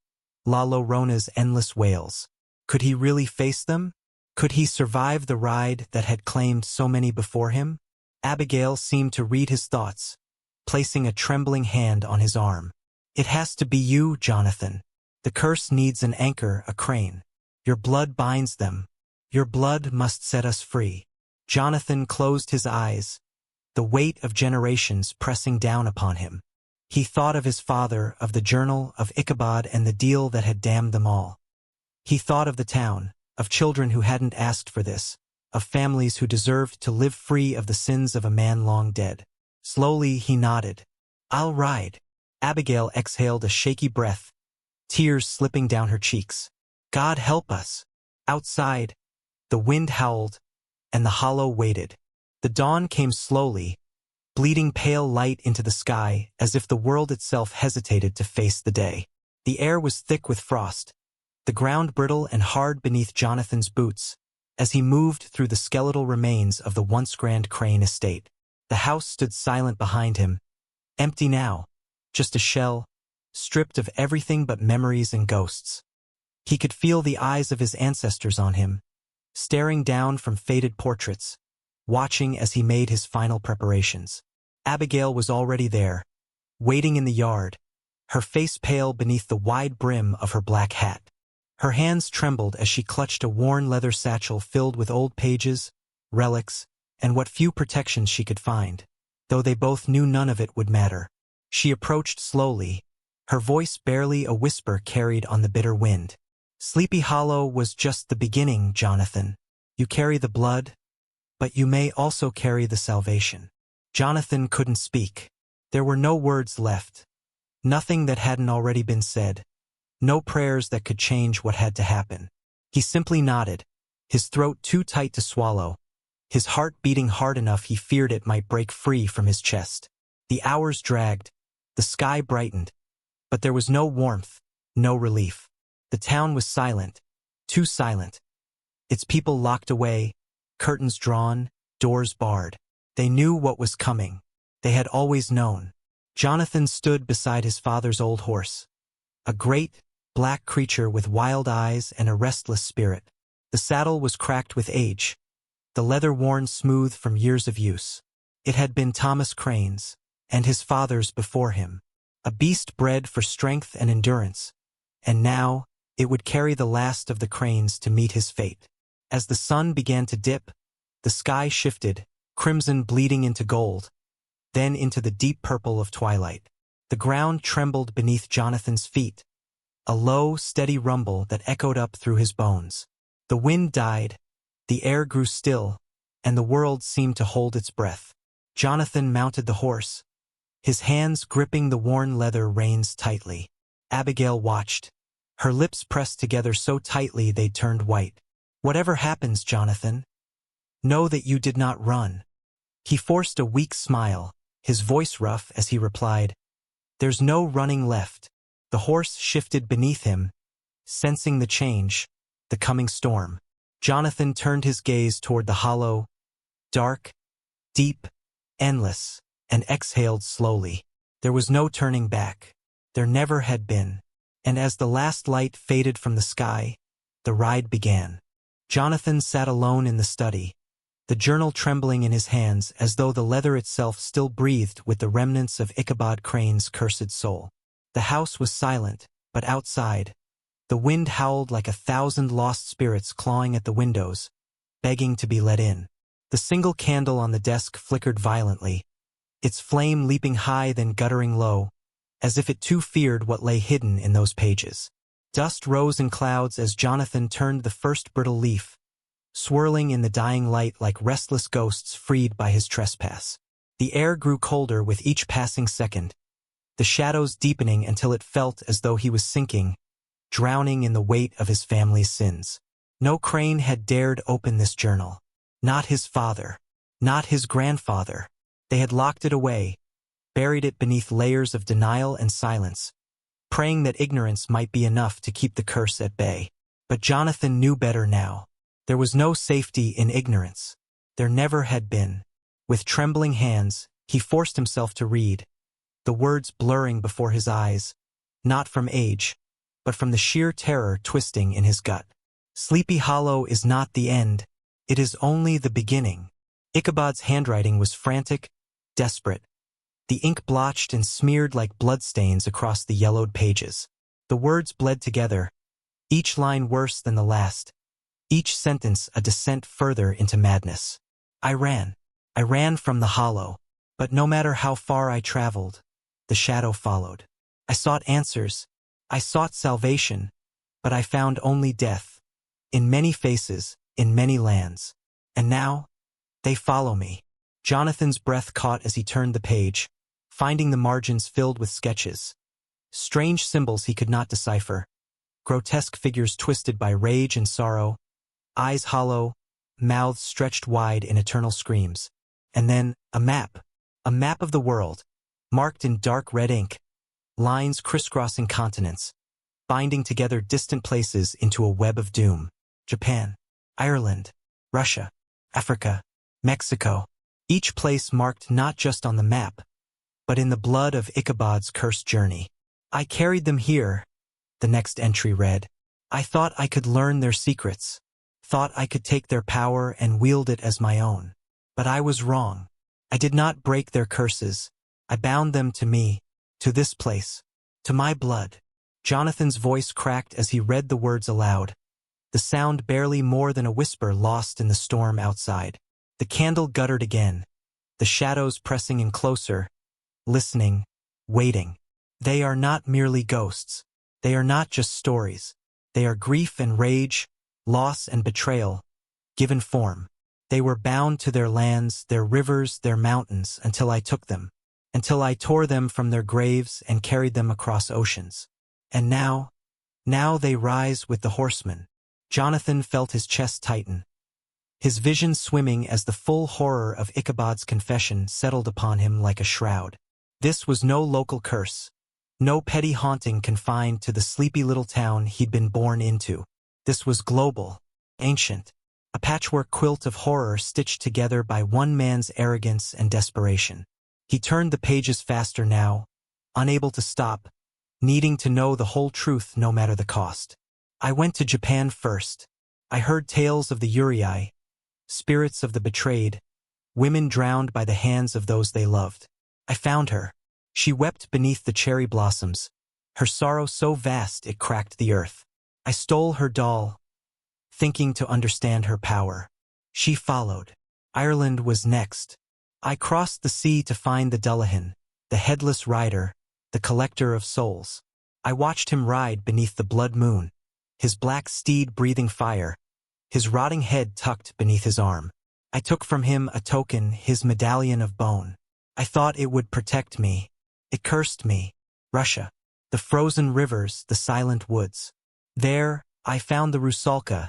La Llorona's endless wails. Could he really face them? Could he survive the ride that had claimed so many before him? Abigail seemed to read his thoughts, placing a trembling hand on his arm. "It has to be you, Jonathan. The curse needs an anchor, a crane. Your blood binds them. Your blood must set us free." Jonathan closed his eyes, the weight of generations pressing down upon him. He thought of his father, of the journal, of Ichabod and the deal that had damned them all. He thought of the town, of children who hadn't asked for this, of families who deserved to live free of the sins of a man long dead. Slowly he nodded. "I'll ride." Abigail exhaled a shaky breath, tears slipping down her cheeks. "God help us." Outside, the wind howled, and the hollow waited. The dawn came slowly, bleeding pale light into the sky as if the world itself hesitated to face the day. The air was thick with frost, the ground brittle and hard beneath Jonathan's boots, as he moved through the skeletal remains of the once grand Crane estate. The house stood silent behind him, empty now, just a shell, stripped of everything but memories and ghosts. He could feel the eyes of his ancestors on him, staring down from faded portraits, watching as he made his final preparations. Abigail was already there, waiting in the yard, her face pale beneath the wide brim of her black hat. Her hands trembled as she clutched a worn leather satchel filled with old pages, relics, and what few protections she could find, though they both knew none of it would matter. She approached slowly, her voice barely a whisper carried on the bitter wind. Sleepy Hollow was just the beginning, Jonathan. You carry the blood, but you may also carry the salvation. Jonathan couldn't speak. There were no words left. Nothing that hadn't already been said. No prayers that could change what had to happen. He simply nodded, his throat too tight to swallow, his heart beating hard enough he feared it might break free from his chest. The hours dragged, the sky brightened, but there was no warmth, no relief. The town was silent, too silent. Its people locked away, curtains drawn, doors barred. They knew what was coming. They had always known. Jonathan stood beside his father's old horse, a great, black creature with wild eyes and a restless spirit. The saddle was cracked with age, the leather worn smooth from years of use. It had been Thomas Crane's, and his father's before him, a beast bred for strength and endurance, and now it would carry the last of the Cranes to meet his fate. As the sun began to dip, the sky shifted, crimson bleeding into gold, then into the deep purple of twilight. The ground trembled beneath Jonathan's feet, a low, steady rumble that echoed up through his bones. The wind died, the air grew still, and the world seemed to hold its breath. Jonathan mounted the horse, his hands gripping the worn leather reins tightly. Abigail watched, her lips pressed together so tightly they turned white. Whatever happens, Jonathan, know that you did not run. He forced a weak smile, his voice rough as he replied, There's no running left. The horse shifted beneath him, sensing the change, the coming storm. Jonathan turned his gaze toward the hollow, dark, deep, endless, and exhaled slowly. There was no turning back. There never had been. And as the last light faded from the sky, the ride began. Jonathan sat alone in the study, the journal trembling in his hands as though the leather itself still breathed with the remnants of Ichabod Crane's cursed soul. The house was silent, but outside, the wind howled like 1,000 lost spirits clawing at the windows, begging to be let in. The single candle on the desk flickered violently, its flame leaping high then guttering low, as if it too feared what lay hidden in those pages. Dust rose in clouds as Jonathan turned the first brittle leaf, swirling in the dying light like restless ghosts freed by his trespass. The air grew colder with each passing second, the shadows deepening until it felt as though he was sinking, drowning in the weight of his family's sins. No Crane had dared open this journal. Not his father. Not his grandfather. They had locked it away, buried it beneath layers of denial and silence, praying that ignorance might be enough to keep the curse at bay. But Jonathan knew better now. There was no safety in ignorance. There never had been. With trembling hands, he forced himself to read, the words blurring before his eyes, not from age, but from the sheer terror twisting in his gut. Sleepy Hollow is not the end. It is only the beginning. Ichabod's handwriting was frantic, desperate. The ink blotched and smeared like bloodstains across the yellowed pages. The words bled together, each line worse than the last, each sentence a descent further into madness. I ran from the hollow, but no matter how far I traveled, the shadow followed. I sought answers, I sought salvation, but I found only death, in many faces, in many lands. And now, they follow me. Jonathan's breath caught as he turned the page, finding the margins filled with sketches. Strange symbols he could not decipher, grotesque figures twisted by rage and sorrow, eyes hollow, mouths stretched wide in eternal screams. And then, a map of the world, marked in dark red ink, lines crisscrossing continents, binding together distant places into a web of doom. Japan, Ireland, Russia, Africa, Mexico, each place marked not just on the map, but in the blood of Ichabod's cursed journey. I carried them here, the next entry read. I thought I could learn their secrets, thought I could take their power and wield it as my own. But I was wrong. I did not break their curses. I bound them to me, to this place, to my blood. Jonathan's voice cracked as he read the words aloud, the sound barely more than a whisper lost in the storm outside. The candle guttered again, the shadows pressing in closer, listening, waiting. They are not merely ghosts. They are not just stories. They are grief and rage, loss and betrayal, given form. They were bound to their lands, their rivers, their mountains, until I took them, until I tore them from their graves and carried them across oceans. And now they rise with the horsemen. Jonathan felt his chest tighten, his vision swimming as the full horror of Ichabod's confession settled upon him like a shroud. This was no local curse, no petty haunting confined to the sleepy little town he'd been born into. This was global, ancient, a patchwork quilt of horror stitched together by one man's arrogance and desperation. He turned the pages faster now, unable to stop, needing to know the whole truth no matter the cost. I went to Japan first. I heard tales of the Yurei, spirits of the betrayed, women drowned by the hands of those they loved. I found her. She wept beneath the cherry blossoms, her sorrow so vast it cracked the earth. I stole her doll, thinking to understand her power. She followed. Ireland was next. I crossed the sea to find the Dullahan, the headless rider, the collector of souls. I watched him ride beneath the blood moon, his black steed breathing fire, his rotting head tucked beneath his arm. I took from him a token, his medallion of bone. I thought it would protect me. It cursed me. Russia, the frozen rivers, the silent woods. There, I found the Rusalka,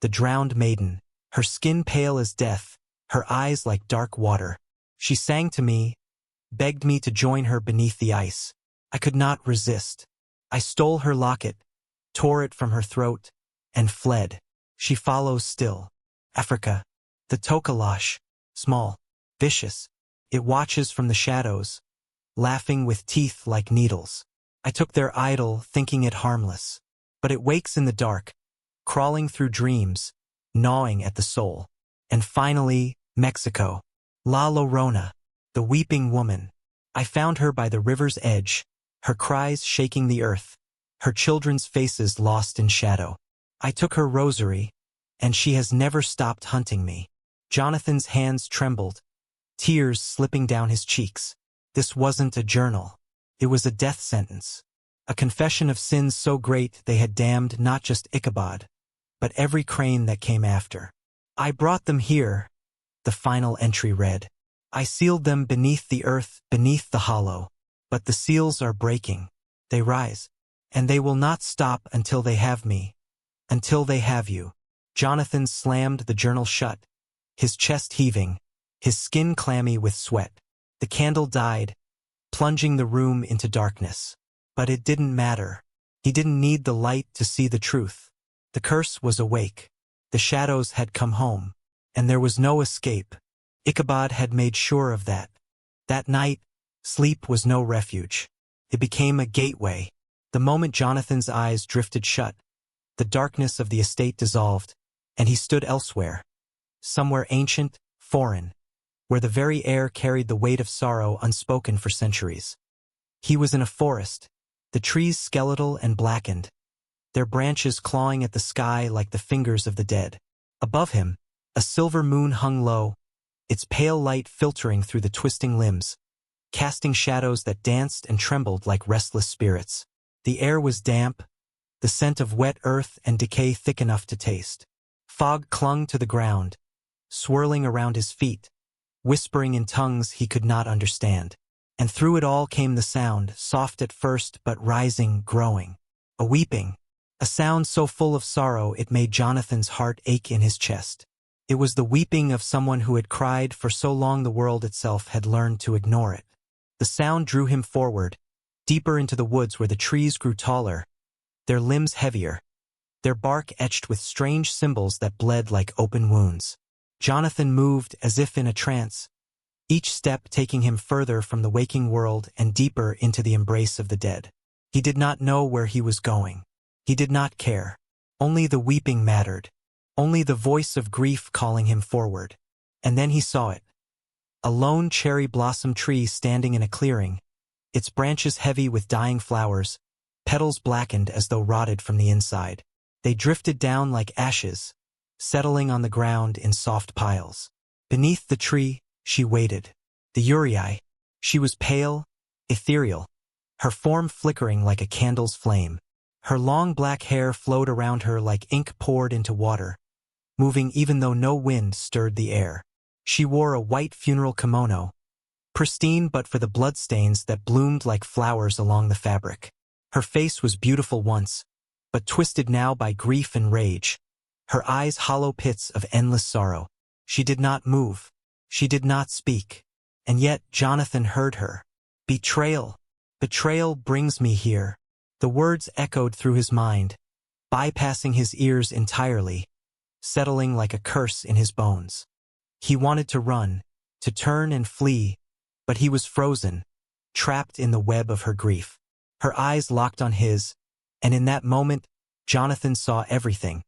the drowned maiden, her skin pale as death, her eyes like dark water. She sang to me, begged me to join her beneath the ice. I could not resist. I stole her locket, tore it from her throat, and fled. She follows still. Africa, the Tokalash, small, vicious. It watches from the shadows, laughing with teeth like needles. I took their idol, thinking it harmless. But it wakes in the dark, crawling through dreams, gnawing at the soul. And finally, Mexico. La Llorona, the weeping woman. I found her by the river's edge, her cries shaking the earth, her children's faces lost in shadow. I took her rosary, and she has never stopped hunting me. Jonathan's hands trembled, tears slipping down his cheeks. This wasn't a journal. It was a death sentence. A confession of sins so great they had damned not just Ichabod, but every crane that came after. I brought them here, the final entry read. I sealed them beneath the earth, beneath the hollow. But the seals are breaking. They rise. And they will not stop until they have me. Until they have you. Jonathan slammed the journal shut, his chest heaving, his skin clammy with sweat. The candle died, plunging the room into darkness. But it didn't matter. He didn't need the light to see the truth. The curse was awake. The shadows had come home. And there was no escape. Ichabod had made sure of that. That night, sleep was no refuge. It became a gateway. The moment Jonathan's eyes drifted shut, the darkness of the estate dissolved, and he stood elsewhere. Somewhere ancient, foreign, where the very air carried the weight of sorrow unspoken for centuries. He was in a forest, the trees skeletal and blackened, their branches clawing at the sky like the fingers of the dead. Above him, a silver moon hung low, its pale light filtering through the twisting limbs, casting shadows that danced and trembled like restless spirits. The air was damp, the scent of wet earth and decay thick enough to taste. Fog clung to the ground, swirling around his feet, whispering in tongues he could not understand. And through it all came the sound, soft at first but rising, growing. A weeping, a sound so full of sorrow it made Jonathan's heart ache in his chest. It was the weeping of someone who had cried for so long the world itself had learned to ignore it. The sound drew him forward, deeper into the woods where the trees grew taller, their limbs heavier, their bark etched with strange symbols that bled like open wounds. Jonathan moved as if in a trance, each step taking him further from the waking world and deeper into the embrace of the dead. He did not know where he was going. He did not care. Only the weeping mattered. Only the voice of grief calling him forward. And then he saw it. A lone cherry blossom tree standing in a clearing, its branches heavy with dying flowers, petals blackened as though rotted from the inside. They drifted down like ashes, settling on the ground in soft piles. Beneath the tree, she waited. The Uriai. She was pale, ethereal, her form flickering like a candle's flame. Her long black hair flowed around her like ink poured into water, moving even though no wind stirred the air. She wore a white funeral kimono, pristine but for the bloodstains that bloomed like flowers along the fabric. Her face was beautiful once, but twisted now by grief and rage, her eyes hollow pits of endless sorrow. She did not move. She did not speak. And yet Jonathan heard her. Betrayal. Betrayal brings me here. The words echoed through his mind, bypassing his ears entirely, settling like a curse in his bones. He wanted to run, to turn and flee, but he was frozen, trapped in the web of her grief. Her eyes locked on his, and in that moment, Jonathan saw everything.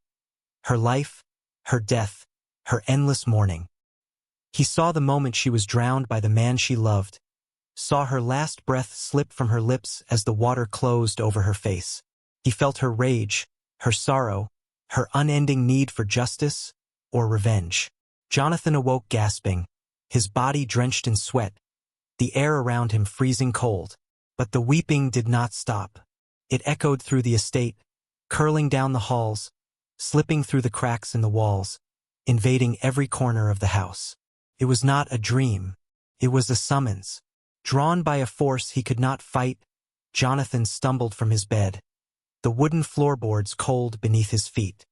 Her life, her death, her endless mourning. He saw the moment she was drowned by the man she loved, saw her last breath slip from her lips as the water closed over her face. He felt her rage, her sorrow, her unending need for justice or revenge. Jonathan awoke gasping, his body drenched in sweat, the air around him freezing cold. But the weeping did not stop. It echoed through the estate, curling down the halls, slipping through the cracks in the walls, invading every corner of the house. It was not a dream. It was a summons. Drawn by a force he could not fight, Jonathan stumbled from his bed, the wooden floorboards cold beneath his feet.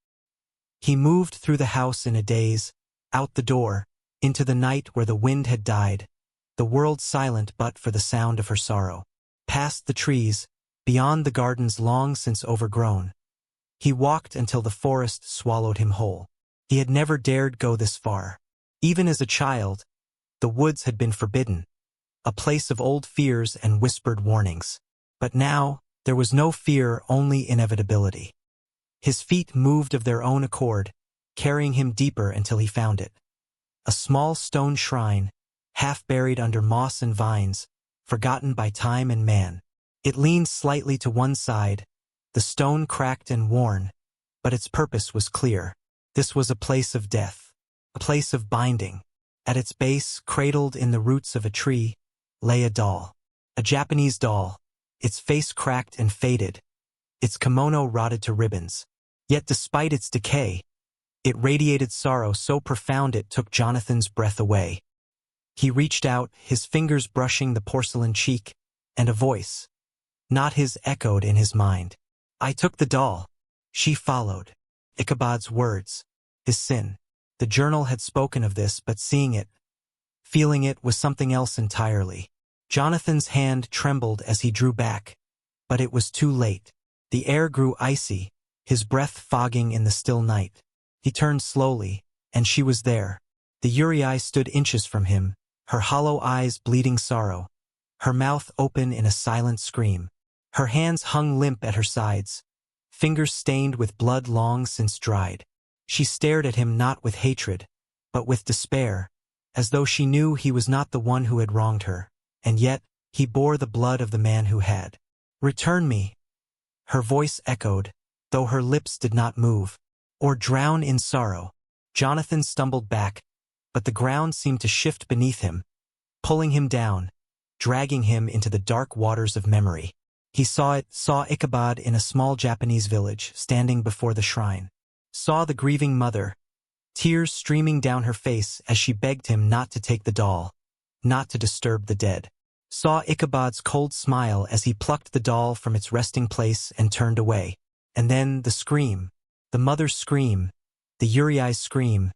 He moved through the house in a daze, out the door, into the night where the wind had died, the world silent but for the sound of her sorrow. Past the trees, beyond the gardens long since overgrown. He walked until the forest swallowed him whole. He had never dared go this far. Even as a child, the woods had been forbidden, a place of old fears and whispered warnings. But now, there was no fear, only inevitability. His feet moved of their own accord, carrying him deeper until he found it. A small stone shrine, half buried under moss and vines, forgotten by time and man. It leaned slightly to one side, the stone cracked and worn, but its purpose was clear. This was a place of death, a place of binding. At its base, cradled in the roots of a tree, lay a doll. A Japanese doll, its face cracked and faded, its kimono rotted to ribbons. Yet despite its decay, it radiated sorrow so profound it took Jonathan's breath away. He reached out, his fingers brushing the porcelain cheek, and a voice, not his, echoed in his mind. I took the doll. She followed. Ichabod's words. His sin. The journal had spoken of this, but seeing it, feeling it, was something else entirely. Jonathan's hand trembled as he drew back, but it was too late. The air grew icy, his breath fogging in the still night. He turned slowly, and she was there. The Uriai stood inches from him, her hollow eyes bleeding sorrow, her mouth open in a silent scream. Her hands hung limp at her sides, fingers stained with blood long since dried. She stared at him not with hatred, but with despair, as though she knew he was not the one who had wronged her, and yet he bore the blood of the man who had. Return me. Her voice echoed, though her lips did not move. Or drown in sorrow. Jonathan stumbled back, but the ground seemed to shift beneath him, pulling him down, dragging him into the dark waters of memory. He saw Ichabod in a small Japanese village, standing before the shrine. Saw the grieving mother, tears streaming down her face as she begged him not to take the doll, not to disturb the dead. Saw Ichabod's cold smile as he plucked the doll from its resting place and turned away. And then the scream. The mother's scream, the Uriai's scream,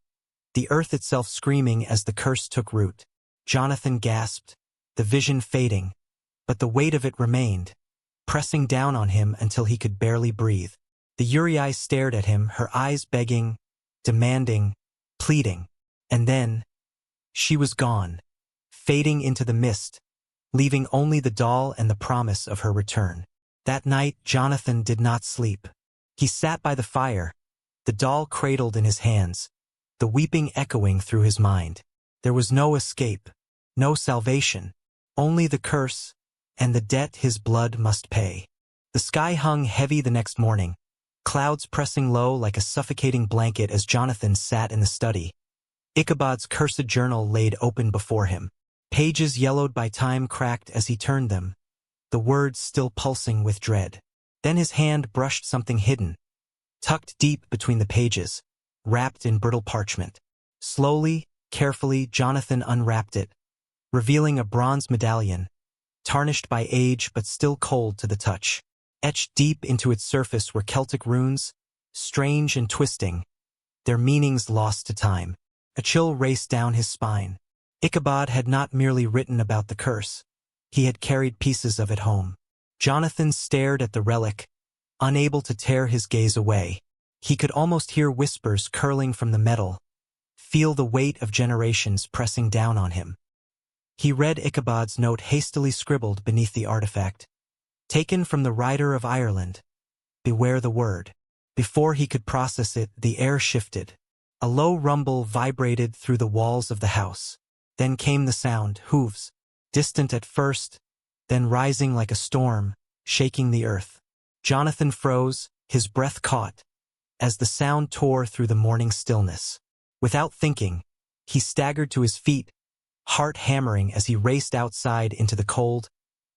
the earth itself screaming as the curse took root. Jonathan gasped, the vision fading, but the weight of it remained, pressing down on him until he could barely breathe. The Uriai stared at him, her eyes begging, demanding, pleading. And then, she was gone, fading into the mist, leaving only the doll and the promise of her return. That night, Jonathan did not sleep. He sat by the fire, the doll cradled in his hands, the weeping echoing through his mind. There was no escape, no salvation, only the curse and the debt his blood must pay. The sky hung heavy the next morning, clouds pressing low like a suffocating blanket as Jonathan sat in the study. Ichabod's cursed journal laid open before him. Pages yellowed by time cracked as he turned them, the words still pulsing with dread. Then his hand brushed something hidden, tucked deep between the pages, wrapped in brittle parchment. Slowly, carefully, Jonathan unwrapped it, revealing a bronze medallion, tarnished by age but still cold to the touch. Etched deep into its surface were Celtic runes, strange and twisting, their meanings lost to time. A chill raced down his spine. Ichabod had not merely written about the curse, he had carried pieces of it home. Jonathan stared at the relic, unable to tear his gaze away. He could almost hear whispers curling from the metal, feel the weight of generations pressing down on him. He read Ichabod's note hastily scribbled beneath the artifact. Taken from the rider of Ireland. Beware the word. Before he could process it, the air shifted. A low rumble vibrated through the walls of the house. Then came the sound, hooves, distant at first, then rising like a storm, shaking the earth. Jonathan froze, his breath caught, as the sound tore through the morning stillness. Without thinking, he staggered to his feet, heart hammering as he raced outside into the cold,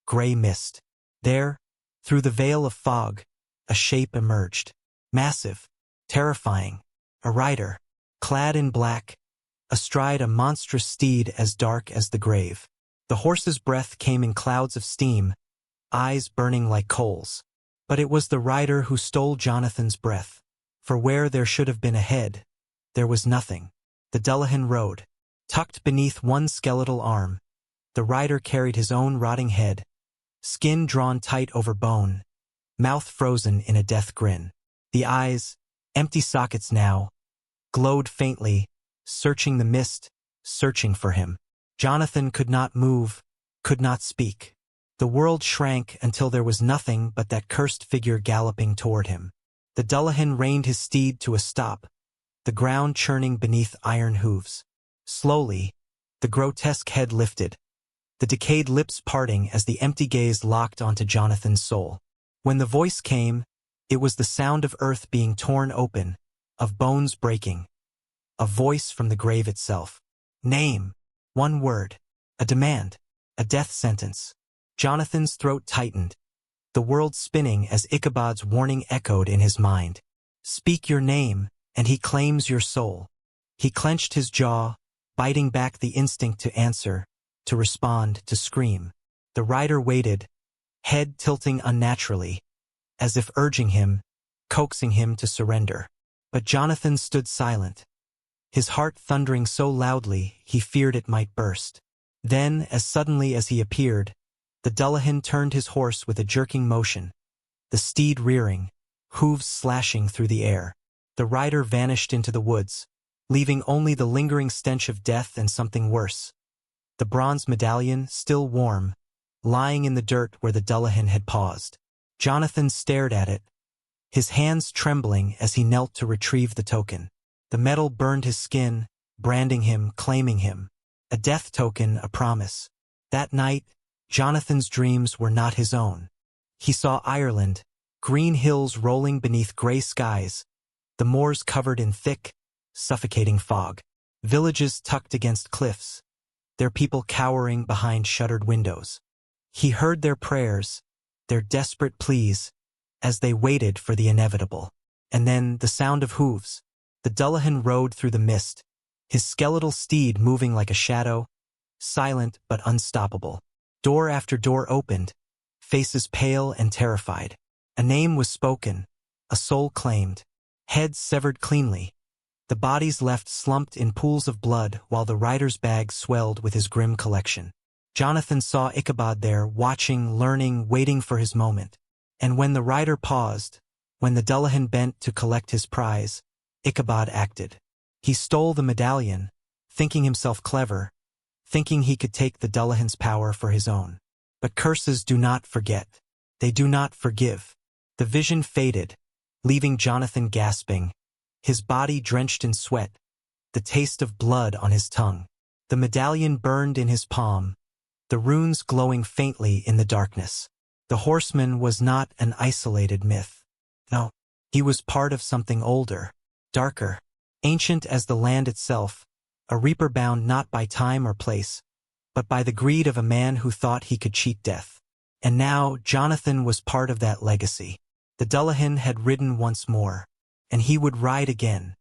gray mist. There, through the veil of fog, a shape emerged. Massive, terrifying, a rider, clad in black, astride a monstrous steed as dark as the grave. The horse's breath came in clouds of steam, eyes burning like coals. But it was the rider who stole Jonathan's breath. For where there should have been a head, there was nothing. The Dullahan rode. Tucked beneath one skeletal arm, the rider carried his own rotting head, skin drawn tight over bone, mouth frozen in a death grin. The eyes, empty sockets now, glowed faintly, searching the mist, searching for him. Jonathan could not move, could not speak. The world shrank until there was nothing but that cursed figure galloping toward him. The Dullahan reined his steed to a stop, the ground churning beneath iron hooves. Slowly, the grotesque head lifted, the decayed lips parting as the empty gaze locked onto Jonathan's soul. When the voice came, it was the sound of earth being torn open, of bones breaking. A voice from the grave itself. Name. One word. A demand. A death sentence. Jonathan's throat tightened, the world spinning as Ichabod's warning echoed in his mind. Speak your name, and he claims your soul. He clenched his jaw, biting back the instinct to answer, to respond, to scream. The rider waited, head tilting unnaturally, as if urging him, coaxing him to surrender. But Jonathan stood silent, his heart thundering so loudly he feared it might burst. Then, as suddenly as he appeared, the Dullahan turned his horse with a jerking motion, the steed rearing, hooves slashing through the air. The rider vanished into the woods, leaving only the lingering stench of death and something worse. The bronze medallion, still warm, lying in the dirt where the Dullahan had paused. Jonathan stared at it, his hands trembling as he knelt to retrieve the token. The metal burned his skin, branding him, claiming him. A death token, a promise. That night, Jonathan's dreams were not his own. He saw Ireland, green hills rolling beneath gray skies, the moors covered in thick, suffocating fog, villages tucked against cliffs, their people cowering behind shuttered windows. He heard their prayers, their desperate pleas, as they waited for the inevitable. And then the sound of hooves. The Dullahan rode through the mist, his skeletal steed moving like a shadow, silent but unstoppable. Door after door opened, faces pale and terrified. A name was spoken, a soul claimed, heads severed cleanly. The bodies left slumped in pools of blood while the rider's bag swelled with his grim collection. Jonathan saw Ichabod there, watching, learning, waiting for his moment. And when the rider paused, when the Dullahan bent to collect his prize, Ichabod acted. He stole the medallion, thinking himself clever, thinking he could take the Dullahan's power for his own. But curses do not forget. They do not forgive. The vision faded, leaving Jonathan gasping, his body drenched in sweat, the taste of blood on his tongue. The medallion burned in his palm, the runes glowing faintly in the darkness. The horseman was not an isolated myth. No, he was part of something older, darker, ancient as the land itself, a reaper bound not by time or place, but by the greed of a man who thought he could cheat death. And now Jonathan was part of that legacy. The Dullahan had ridden once more, and he would ride again.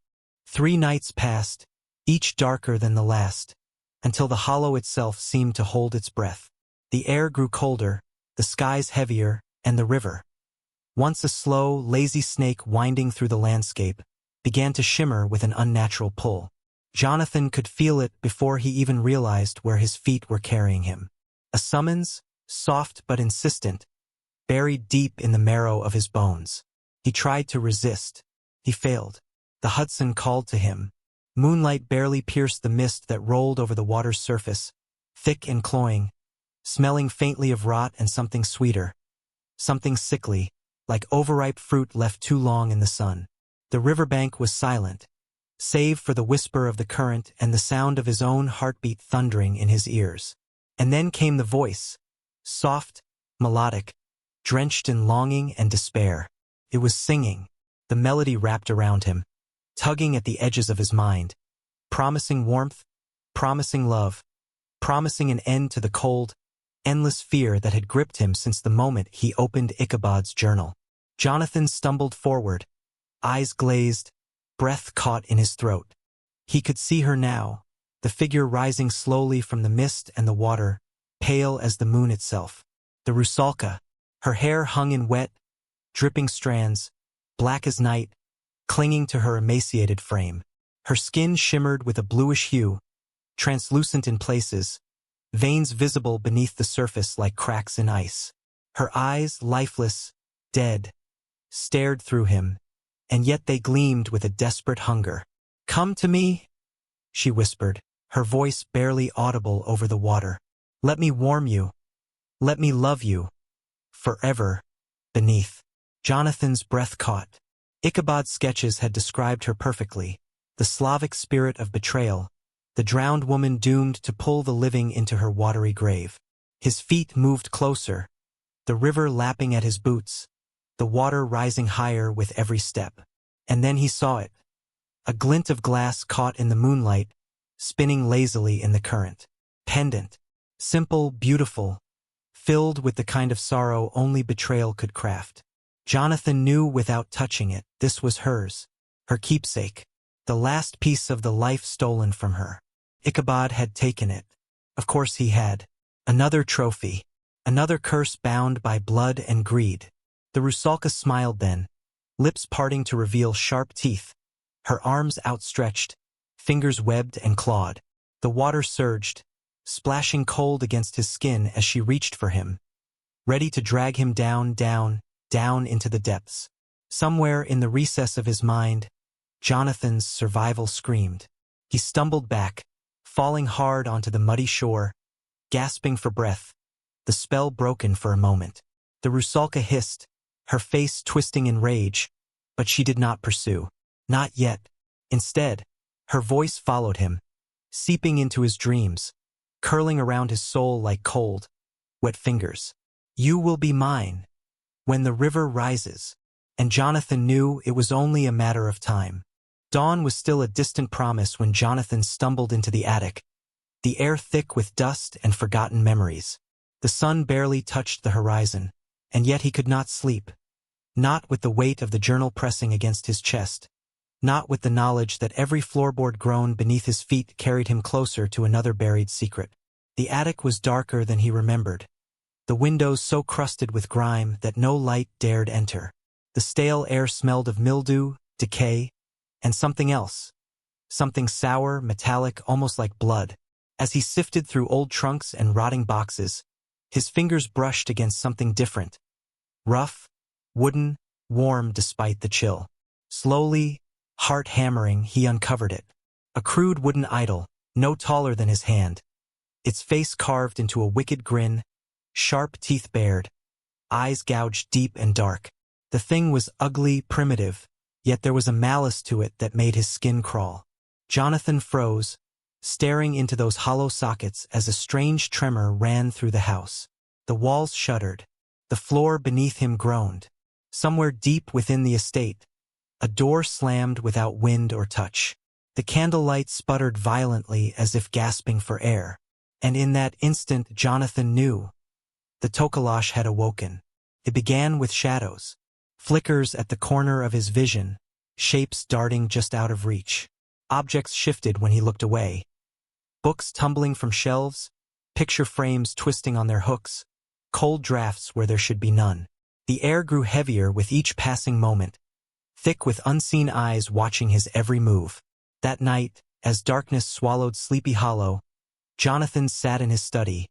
3 nights passed, each darker than the last, until the hollow itself seemed to hold its breath. The air grew colder, the skies heavier, and the river, once a slow, lazy snake winding through the landscape, began to shimmer with an unnatural pull. Jonathan could feel it before he even realized where his feet were carrying him. A summons, soft but insistent, buried deep in the marrow of his bones. He tried to resist. He failed. The Hudson called to him. Moonlight barely pierced the mist that rolled over the water's surface, thick and cloying, smelling faintly of rot and something sweeter, something sickly, like overripe fruit left too long in the sun. The riverbank was silent, save for the whisper of the current and the sound of his own heartbeat thundering in his ears. And then came the voice, soft, melodic, drenched in longing and despair. It was singing. The melody wrapped around him, tugging at the edges of his mind, promising warmth, promising love, promising an end to the cold, endless fear that had gripped him since the moment he opened Ichabod's journal. Jonathan stumbled forward, eyes glazed, breath caught in his throat. He could see her now, the figure rising slowly from the mist and the water, pale as the moon itself. The Rusalka, her hair hung in wet, dripping strands, black as night, clinging to her emaciated frame. Her skin shimmered with a bluish hue, translucent in places, veins visible beneath the surface like cracks in ice. Her eyes, lifeless, dead, stared through him, and yet they gleamed with a desperate hunger. "Come to me," she whispered, her voice barely audible over the water. "Let me warm you. Let me love you. Forever." Beneath. Jonathan's breath caught. Ichabod's sketches had described her perfectly, the Slavic spirit of betrayal, the drowned woman doomed to pull the living into her watery grave. His feet moved closer, the river lapping at his boots, the water rising higher with every step. And then he saw it, a glint of glass caught in the moonlight, spinning lazily in the current. Pendant, simple, beautiful, filled with the kind of sorrow only betrayal could craft. Jonathan knew without touching it, this was hers, her keepsake, the last piece of the life stolen from her. Ichabod had taken it. Of course he had. Another trophy. Another curse bound by blood and greed. The Rusalka smiled then, lips parting to reveal sharp teeth, her arms outstretched, fingers webbed and clawed. The water surged, splashing cold against his skin as she reached for him, ready to drag him down, down, down into the depths. Somewhere in the recess of his mind, Jonathan's survival screamed. He stumbled back, falling hard onto the muddy shore, gasping for breath, the spell broken for a moment. The Rusalka hissed, her face twisting in rage, but she did not pursue. Not yet. Instead, her voice followed him, seeping into his dreams, curling around his soul like cold, wet fingers. "You will be mine when the river rises." And Jonathan knew it was only a matter of time. Dawn was still a distant promise when Jonathan stumbled into the attic, the air thick with dust and forgotten memories. The sun barely touched the horizon, and yet he could not sleep. Not with the weight of the journal pressing against his chest, not with the knowledge that every floorboard groan beneath his feet carried him closer to another buried secret. The attic was darker than he remembered, the windows so crusted with grime that no light dared enter. The stale air smelled of mildew, decay, and something else, something sour, metallic, almost like blood. As he sifted through old trunks and rotting boxes, his fingers brushed against something different, rough, wooden, warm despite the chill. Slowly, heart hammering, he uncovered it. A crude wooden idol, no taller than his hand, its face carved into a wicked grin, sharp teeth bared, eyes gouged deep and dark. The thing was ugly, primitive, yet there was a malice to it that made his skin crawl. Jonathan froze, staring into those hollow sockets as a strange tremor ran through the house. The walls shuddered. The floor beneath him groaned. Somewhere deep within the estate, a door slammed without wind or touch. The candlelight sputtered violently as if gasping for air. And in that instant Jonathan knew. The Tokalash had awoken. It began with shadows. Flickers at the corner of his vision, shapes darting just out of reach. Objects shifted when he looked away. Books tumbling from shelves, picture frames twisting on their hooks, cold drafts where there should be none. The air grew heavier with each passing moment, thick with unseen eyes watching his every move. That night, as darkness swallowed Sleepy Hollow, Jonathan sat in his study,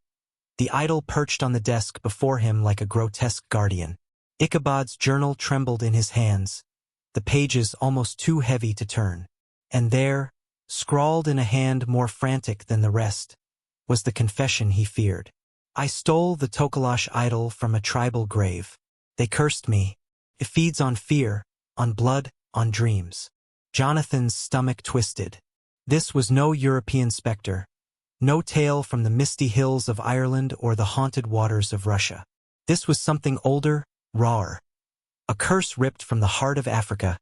the idol perched on the desk before him like a grotesque guardian. Ichabod's journal trembled in his hands, the pages almost too heavy to turn. And there, scrawled in a hand more frantic than the rest, was the confession he feared. I stole the Tokalash idol from a tribal grave. They cursed me. It feeds on fear, on blood, on dreams. Jonathan's stomach twisted. This was no European specter, no tale from the misty hills of Ireland or the haunted waters of Russia. This was something older, rawer. A curse ripped from the heart of Africa,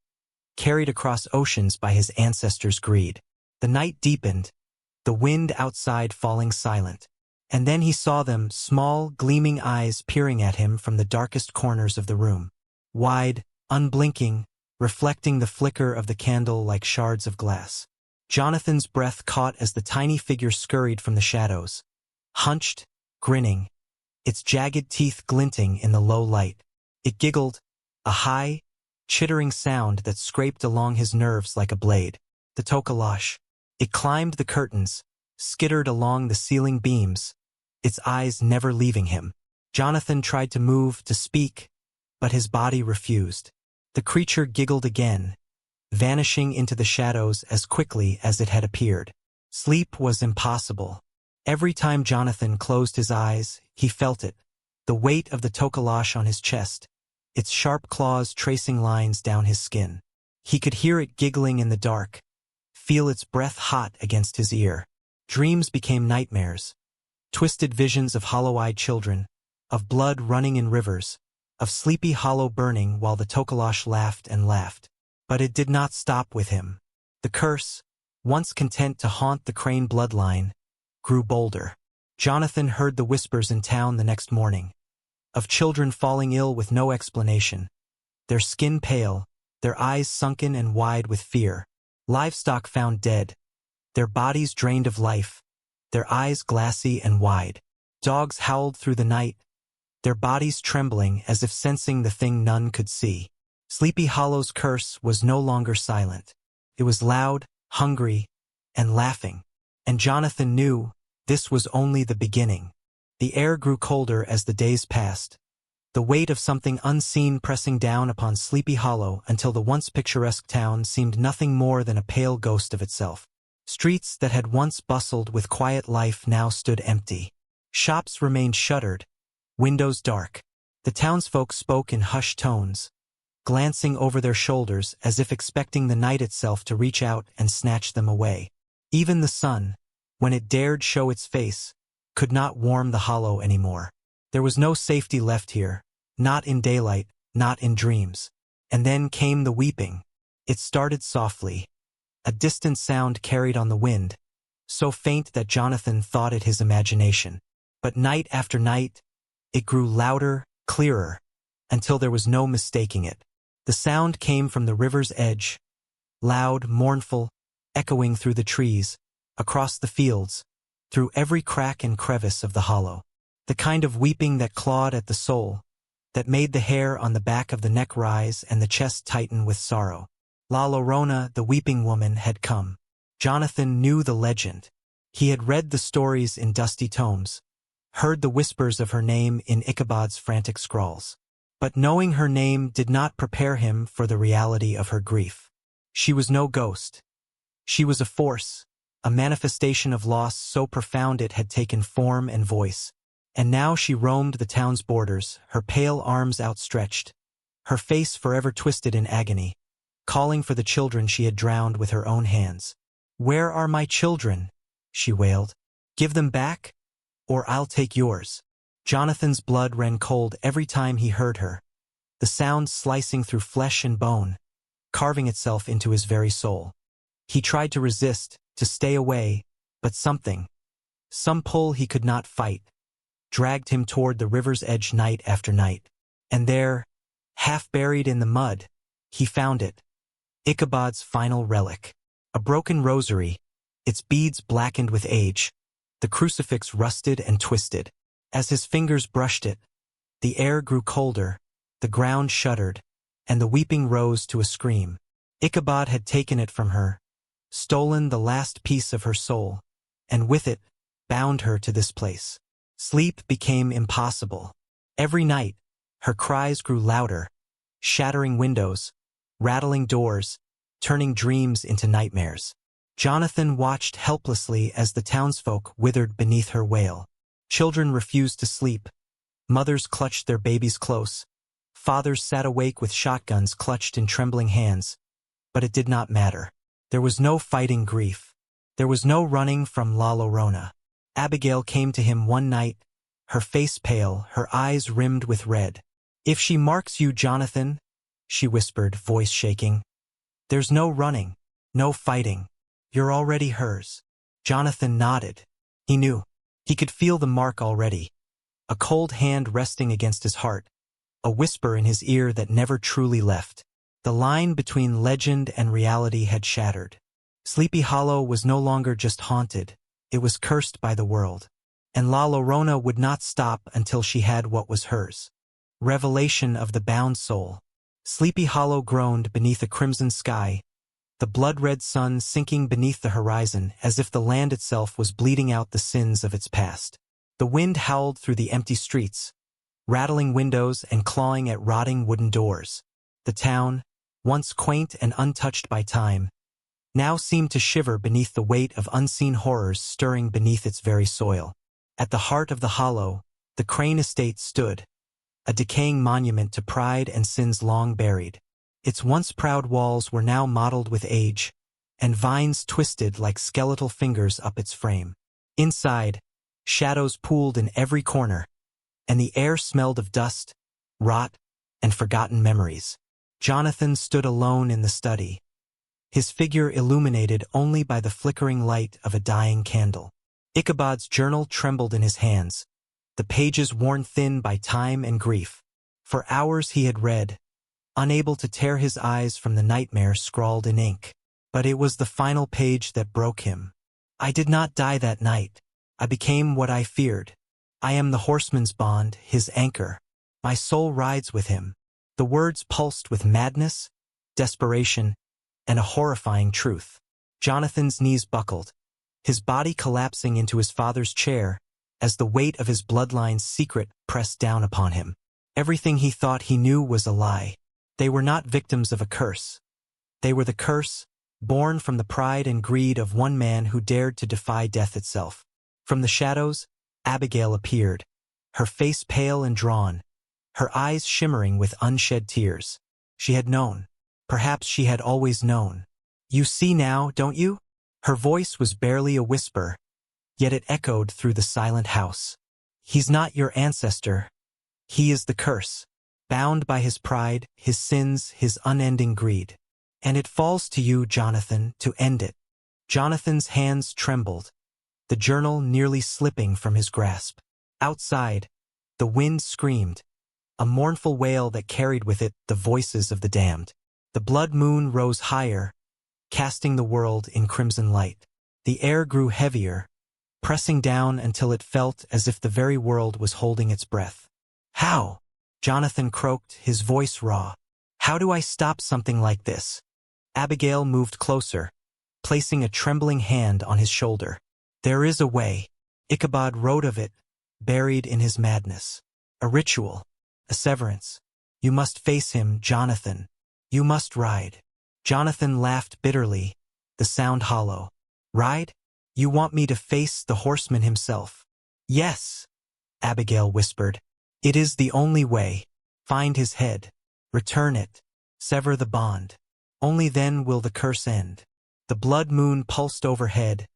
carried across oceans by his ancestors' greed. The night deepened, the wind outside falling silent. And then he saw them, small, gleaming eyes peering at him from the darkest corners of the room. Wide, unblinking, reflecting the flicker of the candle like shards of glass. Jonathan's breath caught as the tiny figure scurried from the shadows. Hunched, grinning, its jagged teeth glinting in the low light. It giggled, a high, chittering sound that scraped along his nerves like a blade. The Tokalash. It climbed the curtains, skittered along the ceiling beams, its eyes never leaving him. Jonathan tried to move, to speak, but his body refused. The creature giggled again, vanishing into the shadows as quickly as it had appeared. Sleep was impossible. Every time Jonathan closed his eyes, he felt it, the weight of the Tokalash on his chest, its sharp claws tracing lines down his skin. He could hear it giggling in the dark, feel its breath hot against his ear. Dreams became nightmares, twisted visions of hollow-eyed children, of blood running in rivers, of Sleepy Hollow burning while the Tokalash laughed and laughed. But it did not stop with him. The curse, once content to haunt the Crane bloodline, grew bolder. Jonathan heard the whispers in town the next morning, of children falling ill with no explanation, their skin pale, their eyes sunken and wide with fear, livestock found dead, their bodies drained of life, their eyes glassy and wide. Dogs howled through the night, their bodies trembling as if sensing the thing none could see. Sleepy Hollow's curse was no longer silent. It was loud, hungry, and laughing. And Jonathan knew this was only the beginning. The air grew colder as the days passed, the weight of something unseen pressing down upon Sleepy Hollow until the once picturesque town seemed nothing more than a pale ghost of itself. Streets that had once bustled with quiet life now stood empty. Shops remained shuttered, windows dark. The townsfolk spoke in hushed tones, glancing over their shoulders as if expecting the night itself to reach out and snatch them away. Even the sun, when it dared show its face, could not warm the hollow anymore. There was no safety left here, not in daylight, not in dreams. And then came the weeping. It started softly, a distant sound carried on the wind, so faint that Jonathan thought it his imagination. But night after night, it grew louder, clearer, until there was no mistaking it. The sound came from the river's edge, loud, mournful, echoing through the trees, across the fields, through every crack and crevice of the hollow. The kind of weeping that clawed at the soul, that made the hair on the back of the neck rise and the chest tighten with sorrow. La Llorona, the weeping woman, had come. Jonathan knew the legend. He had read the stories in dusty tomes, heard the whispers of her name in Ichabod's frantic scrawls. But knowing her name did not prepare him for the reality of her grief. She was no ghost. She was a force, a manifestation of loss so profound it had taken form and voice. And now she roamed the town's borders, her pale arms outstretched, her face forever twisted in agony, calling for the children she had drowned with her own hands. "Where are my children?" she wailed. "Give them back, or I'll take yours." Jonathan's blood ran cold every time he heard her, the sound slicing through flesh and bone, carving itself into his very soul. He tried to resist, to stay away, but some pull he could not fight, dragged him toward the river's edge night after night. And there, half buried in the mud, he found it, Ichabod's final relic. A broken rosary, its beads blackened with age, the crucifix rusted and twisted. As his fingers brushed it, the air grew colder, the ground shuddered, and the weeping rose to a scream. Ichabod had taken it from her, stolen the last piece of her soul, and with it, bound her to this place. Sleep became impossible. Every night, her cries grew louder, shattering windows, rattling doors, turning dreams into nightmares. Jonathan watched helplessly as the townsfolk withered beneath her wail. Children refused to sleep. Mothers clutched their babies close. Fathers sat awake with shotguns clutched in trembling hands. But it did not matter. There was no fighting grief. There was no running from La Llorona. Abigail came to him one night, her face pale, her eyes rimmed with red. "If she marks you, Jonathan," she whispered, voice shaking, "there's no running, no fighting. You're already hers." Jonathan nodded. He knew. He could feel the mark already. A cold hand resting against his heart, a whisper in his ear that never truly left. The line between legend and reality had shattered. Sleepy Hollow was no longer just haunted. It was cursed by the world. And La Llorona would not stop until she had what was hers. Revelation of the bound soul. Sleepy Hollow groaned beneath a crimson sky, the blood-red sun sinking beneath the horizon as if the land itself was bleeding out the sins of its past. The wind howled through the empty streets, rattling windows and clawing at rotting wooden doors. The town, once quaint and untouched by time, now seemed to shiver beneath the weight of unseen horrors stirring beneath its very soil. At the heart of the hollow, the Crane estate stood, a decaying monument to pride and sins long buried. Its once proud walls were now mottled with age, and vines twisted like skeletal fingers up its frame. Inside, shadows pooled in every corner, and the air smelled of dust, rot, and forgotten memories. Jonathan stood alone in the study, his figure illuminated only by the flickering light of a dying candle. Ichabod's journal trembled in his hands, the pages worn thin by time and grief. For hours he had read, unable to tear his eyes from the nightmare scrawled in ink. But it was the final page that broke him. "I did not die that night. I became what I feared. I am the horseman's bond, his anchor. My soul rides with him." The words pulsed with madness, desperation, and a horrifying truth. Jonathan's knees buckled, his body collapsing into his father's chair as the weight of his bloodline's secret pressed down upon him. Everything he thought he knew was a lie. They were not victims of a curse. They were the curse, born from the pride and greed of one man who dared to defy death itself. From the shadows, Abigail appeared, her face pale and drawn, her eyes shimmering with unshed tears. She had known. Perhaps she had always known. "You see now, don't you?" Her voice was barely a whisper, yet it echoed through the silent house. "He's not your ancestor. He is the curse, bound by his pride, his sins, his unending greed. And it falls to you, Jonathan, to end it." Jonathan's hands trembled, the journal nearly slipping from his grasp. Outside, the wind screamed, a mournful wail that carried with it the voices of the damned. The blood moon rose higher, casting the world in crimson light. The air grew heavier, pressing down until it felt as if the very world was holding its breath. "How?" Jonathan croaked, his voice raw. "How do I stop something like this?" Abigail moved closer, placing a trembling hand on his shoulder. "There is a way. Ichabod wrote of it, buried in his madness. A ritual, a severance. You must face him, Jonathan. You must ride." Jonathan laughed bitterly, the sound hollow. "Ride? You want me to face the horseman himself?" "Yes." Abigail whispered. It is the only way. Find his head. Return it. Sever the bond. Only then will the curse end. The blood moon pulsed overhead,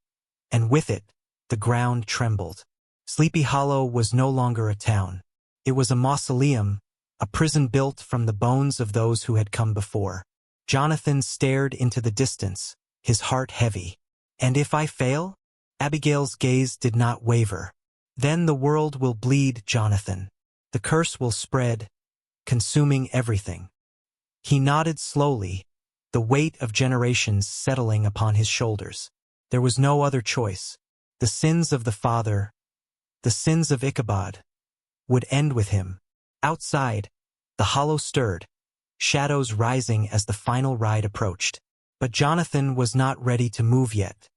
and with it, the ground trembled. Sleepy Hollow was no longer a town. It was a mausoleum, a prison built from the bones of those who had come before. Jonathan stared into the distance, his heart heavy. And if I fail? Abigail's gaze did not waver. Then the world will bleed, Jonathan. The curse will spread, consuming everything. He nodded slowly, the weight of generations settling upon his shoulders. There was no other choice. The sins of the father, the sins of Ichabod, would end with him. Outside, the hollow stirred, shadows rising as the final ride approached. But Jonathan was not ready to move yet.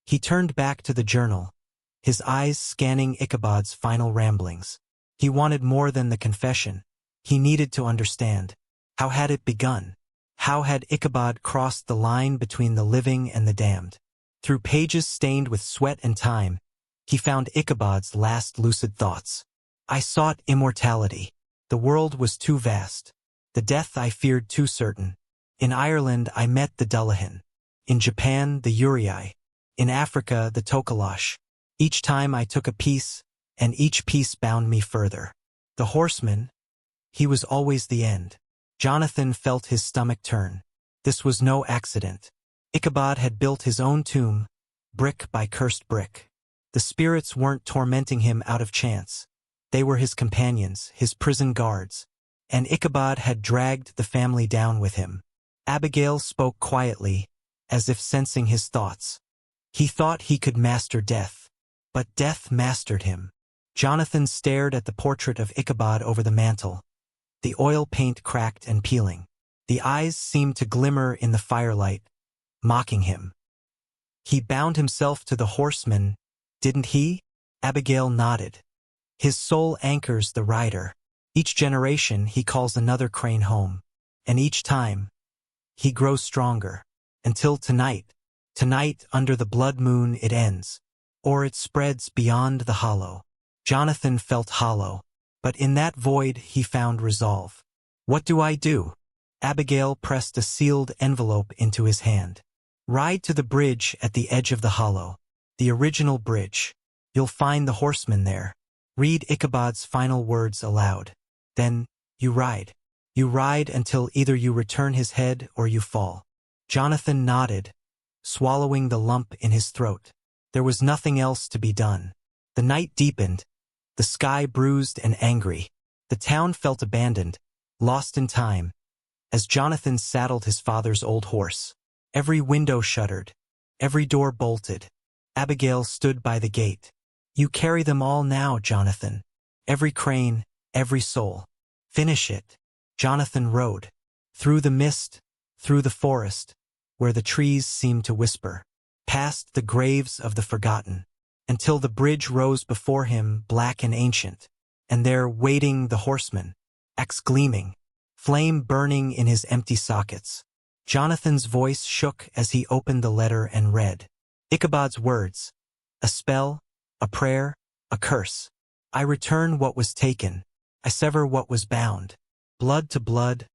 He turned back to the journal, his eyes scanning Ichabod's final ramblings. He wanted more than the confession. He needed to understand. How had it begun? How had Ichabod crossed the line between the living and the damned? Through pages stained with sweat and time, he found Ichabod's last lucid thoughts. I sought immortality. The world was too vast. The death I feared too certain. In Ireland I met the Dullahan. In Japan the Uriai. In Africa the Tokalash. Each time I took a piece, and each piece bound me further. The horseman, he was always the end. Jonathan felt his stomach turn. This was no accident. Ichabod had built his own tomb, brick by cursed brick. The spirits weren't tormenting him out of chance. They were his companions, his prison guards. And Ichabod had dragged the family down with him. Abigail spoke quietly, as if sensing his thoughts. He thought he could master death, but death mastered him. Jonathan stared at the portrait of Ichabod over the mantel. The oil paint cracked and peeling. The eyes seemed to glimmer in the firelight, mocking him. He bound himself to the horseman, didn't he? Abigail nodded. His soul anchors the rider. Each generation he calls another crane home. And each time, he grows stronger. Until tonight. Tonight, under the blood moon, it ends. Or it spreads beyond the hollow. Jonathan felt hollow. But in that void he found resolve. What do I do? Abigail pressed a sealed envelope into his hand. Ride to the bridge at the edge of the hollow. The original bridge. You'll find the horseman there. Read Ichabod's final words aloud. Then, you ride. You ride until either you return his head or you fall. Jonathan nodded, swallowing the lump in his throat. There was nothing else to be done. The night deepened, the sky bruised and angry. The town felt abandoned, lost in time, as Jonathan saddled his father's old horse. Every window shuttered, every door bolted. Abigail stood by the gate. You carry them all now, Jonathan. Every crane, every soul. Finish it. Jonathan rode. Through the mist, through the forest, where the trees seemed to whisper. Past the graves of the forgotten. Until the bridge rose before him, black and ancient. And there, waiting, the horseman. Axe gleaming. Flame burning in his empty sockets. Jonathan's voice shook as he opened the letter and read. Ichabod's words. A spell, a prayer, a curse. I return what was taken. I sever what was bound. Blood to blood,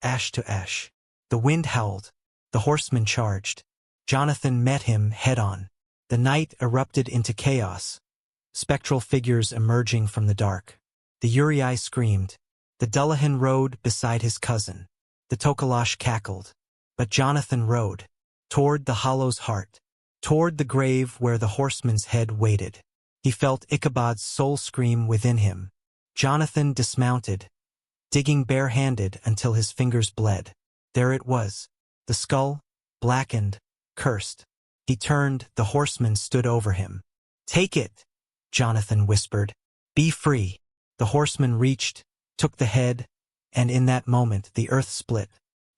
ash to ash. The wind howled. The horseman charged. Jonathan met him head-on. The night erupted into chaos. Spectral figures emerging from the dark. The Uriai screamed. The Dullahan rode beside his cousin. The Tokalash cackled. But Jonathan rode. Toward the hollow's heart. Toward the grave where the horseman's head waited. He felt Ichabod's soul scream within him. Jonathan dismounted, digging bare-handed until his fingers bled. There it was. The skull, blackened, cursed. He turned, the horseman stood over him. Take it, Jonathan whispered. Be free. The horseman reached, took the head, and in that moment the earth split.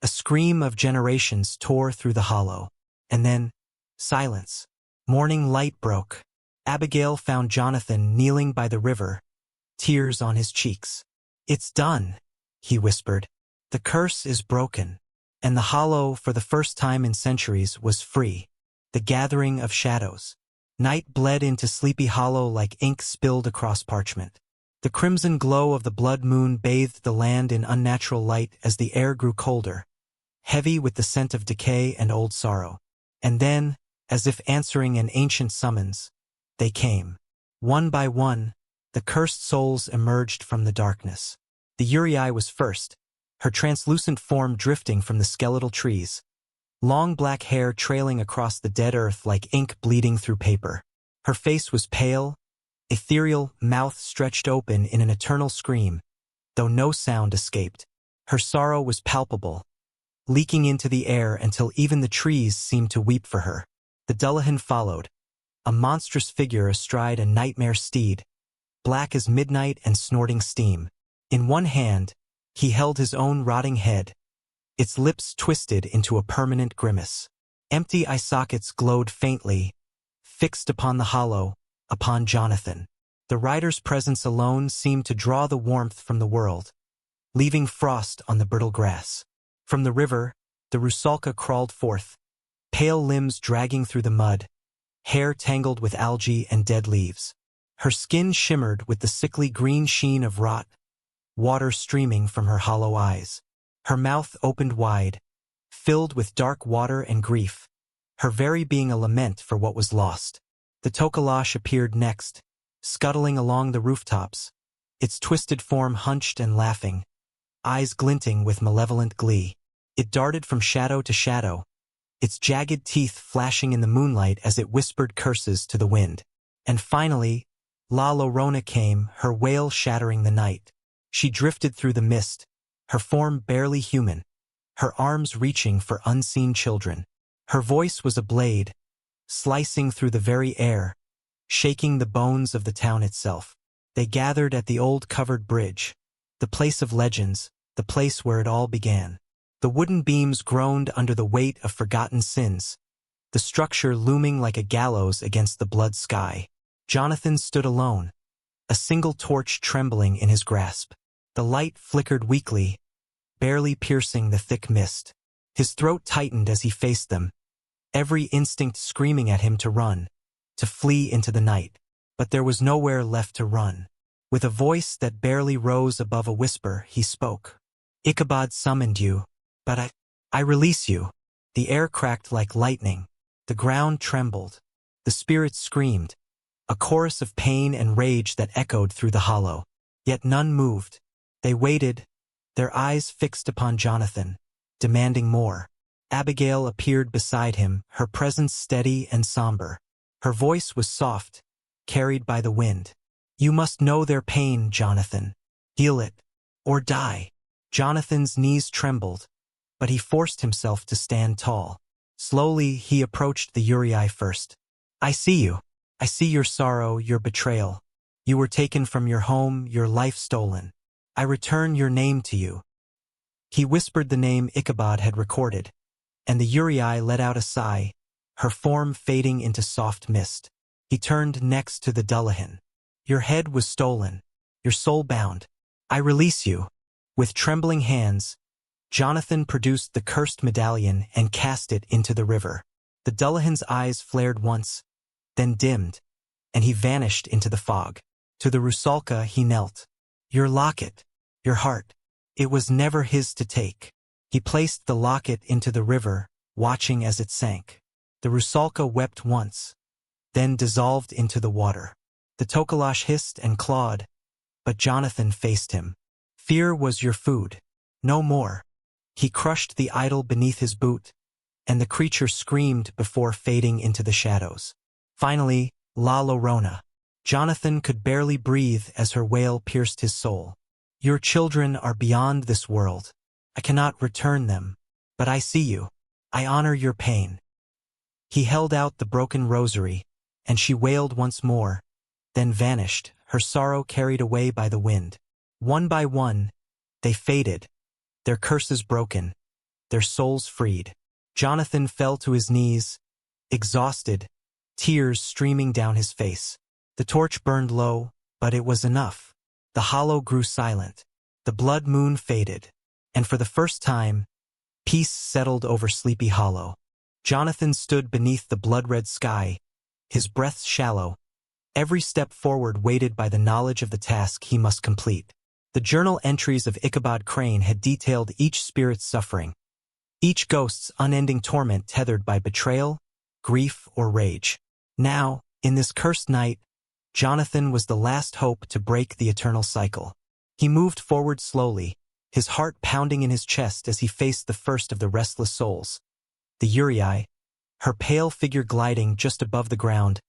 A scream of generations tore through the hollow. And then, silence. Morning light broke. Abigail found Jonathan kneeling by the river, tears on his cheeks. It's done, he whispered. The curse is broken. And the hollow, for the first time in centuries, was free. The gathering of shadows. Night bled into Sleepy Hollow like ink spilled across parchment. The crimson glow of the blood moon bathed the land in unnatural light as the air grew colder, heavy with the scent of decay and old sorrow. And then, as if answering an ancient summons, they came. One by one, the cursed souls emerged from the darkness. The Uriai was first, her translucent form drifting from the skeletal trees, long black hair trailing across the dead earth like ink bleeding through paper. Her face was pale, ethereal, mouth stretched open in an eternal scream, though no sound escaped. Her sorrow was palpable, leaking into the air until even the trees seemed to weep for her. The Dullahan followed, a monstrous figure astride a nightmare steed, black as midnight and snorting steam. In one hand, he held his own rotting head, its lips twisted into a permanent grimace. Empty eye sockets glowed faintly, fixed upon the hollow, upon Jonathan. The rider's presence alone seemed to draw the warmth from the world, leaving frost on the brittle grass. From the river, the Rusalka crawled forth, pale limbs dragging through the mud, hair tangled with algae and dead leaves. Her skin shimmered with the sickly green sheen of rot, water streaming from her hollow eyes. Her mouth opened wide, filled with dark water and grief, her very being a lament for what was lost. The Tokalash appeared next, scuttling along the rooftops, its twisted form hunched and laughing, eyes glinting with malevolent glee. It darted from shadow to shadow, its jagged teeth flashing in the moonlight as it whispered curses to the wind. And finally, La Llorona came, her wail shattering the night. She drifted through the mist, her form barely human, her arms reaching for unseen children. Her voice was a blade, slicing through the very air, shaking the bones of the town itself. They gathered at the old covered bridge, the place of legends, the place where it all began. The wooden beams groaned under the weight of forgotten sins, the structure looming like a gallows against the blood sky. Jonathan stood alone, a single torch trembling in his grasp. The light flickered weakly, barely piercing the thick mist. His throat tightened as he faced them, every instinct screaming at him to run, to flee into the night. But there was nowhere left to run. With a voice that barely rose above a whisper, he spoke. Ichabod summoned you, but I release you. The air cracked like lightning. The ground trembled. The spirits screamed, a chorus of pain and rage that echoed through the hollow. Yet none moved. They waited, their eyes fixed upon Jonathan, demanding more. Abigail appeared beside him, her presence steady and somber. Her voice was soft, carried by the wind. You must know their pain, Jonathan. Heal it, or die. Jonathan's knees trembled, but he forced himself to stand tall. Slowly, he approached the Uriai first. I see you. I see your sorrow, your betrayal. You were taken from your home, your life stolen. I return your name to you. He whispered the name Ichabod had recorded, and the Uriai let out a sigh, her form fading into soft mist. He turned next to the Dullahan. Your head was stolen, your soul bound. I release you. With trembling hands, Jonathan produced the cursed medallion and cast it into the river. The Dullahan's eyes flared once, then dimmed, and he vanished into the fog. To the Rusalka he knelt. Your locket, your heart. It was never his to take. He placed the locket into the river, watching as it sank. The Rusalka wept once, then dissolved into the water. The Tokalash hissed and clawed, but Jonathan faced him. Fear was your food, no more. He crushed the idol beneath his boot, and the creature screamed before fading into the shadows. Finally, La Llorona. Jonathan could barely breathe as her wail pierced his soul. Your children are beyond this world. I cannot return them, but I see you. I honor your pain. He held out the broken rosary, and she wailed once more, then vanished, her sorrow carried away by the wind. One by one, they faded, their curses broken, their souls freed. Jonathan fell to his knees, exhausted, tears streaming down his face. The torch burned low, but it was enough. The hollow grew silent. The blood moon faded, and for the first time, peace settled over Sleepy Hollow. Jonathan stood beneath the blood-red sky, his breath shallow, every step forward weighted by the knowledge of the task he must complete. The journal entries of Ichabod Crane had detailed each spirit's suffering, each ghost's unending torment tethered by betrayal, grief, or rage. Now, in this cursed night, Jonathan was the last hope to break the eternal cycle. He moved forward slowly, his heart pounding in his chest as he faced the first of the restless souls. The Uriai, her pale figure gliding just above the ground,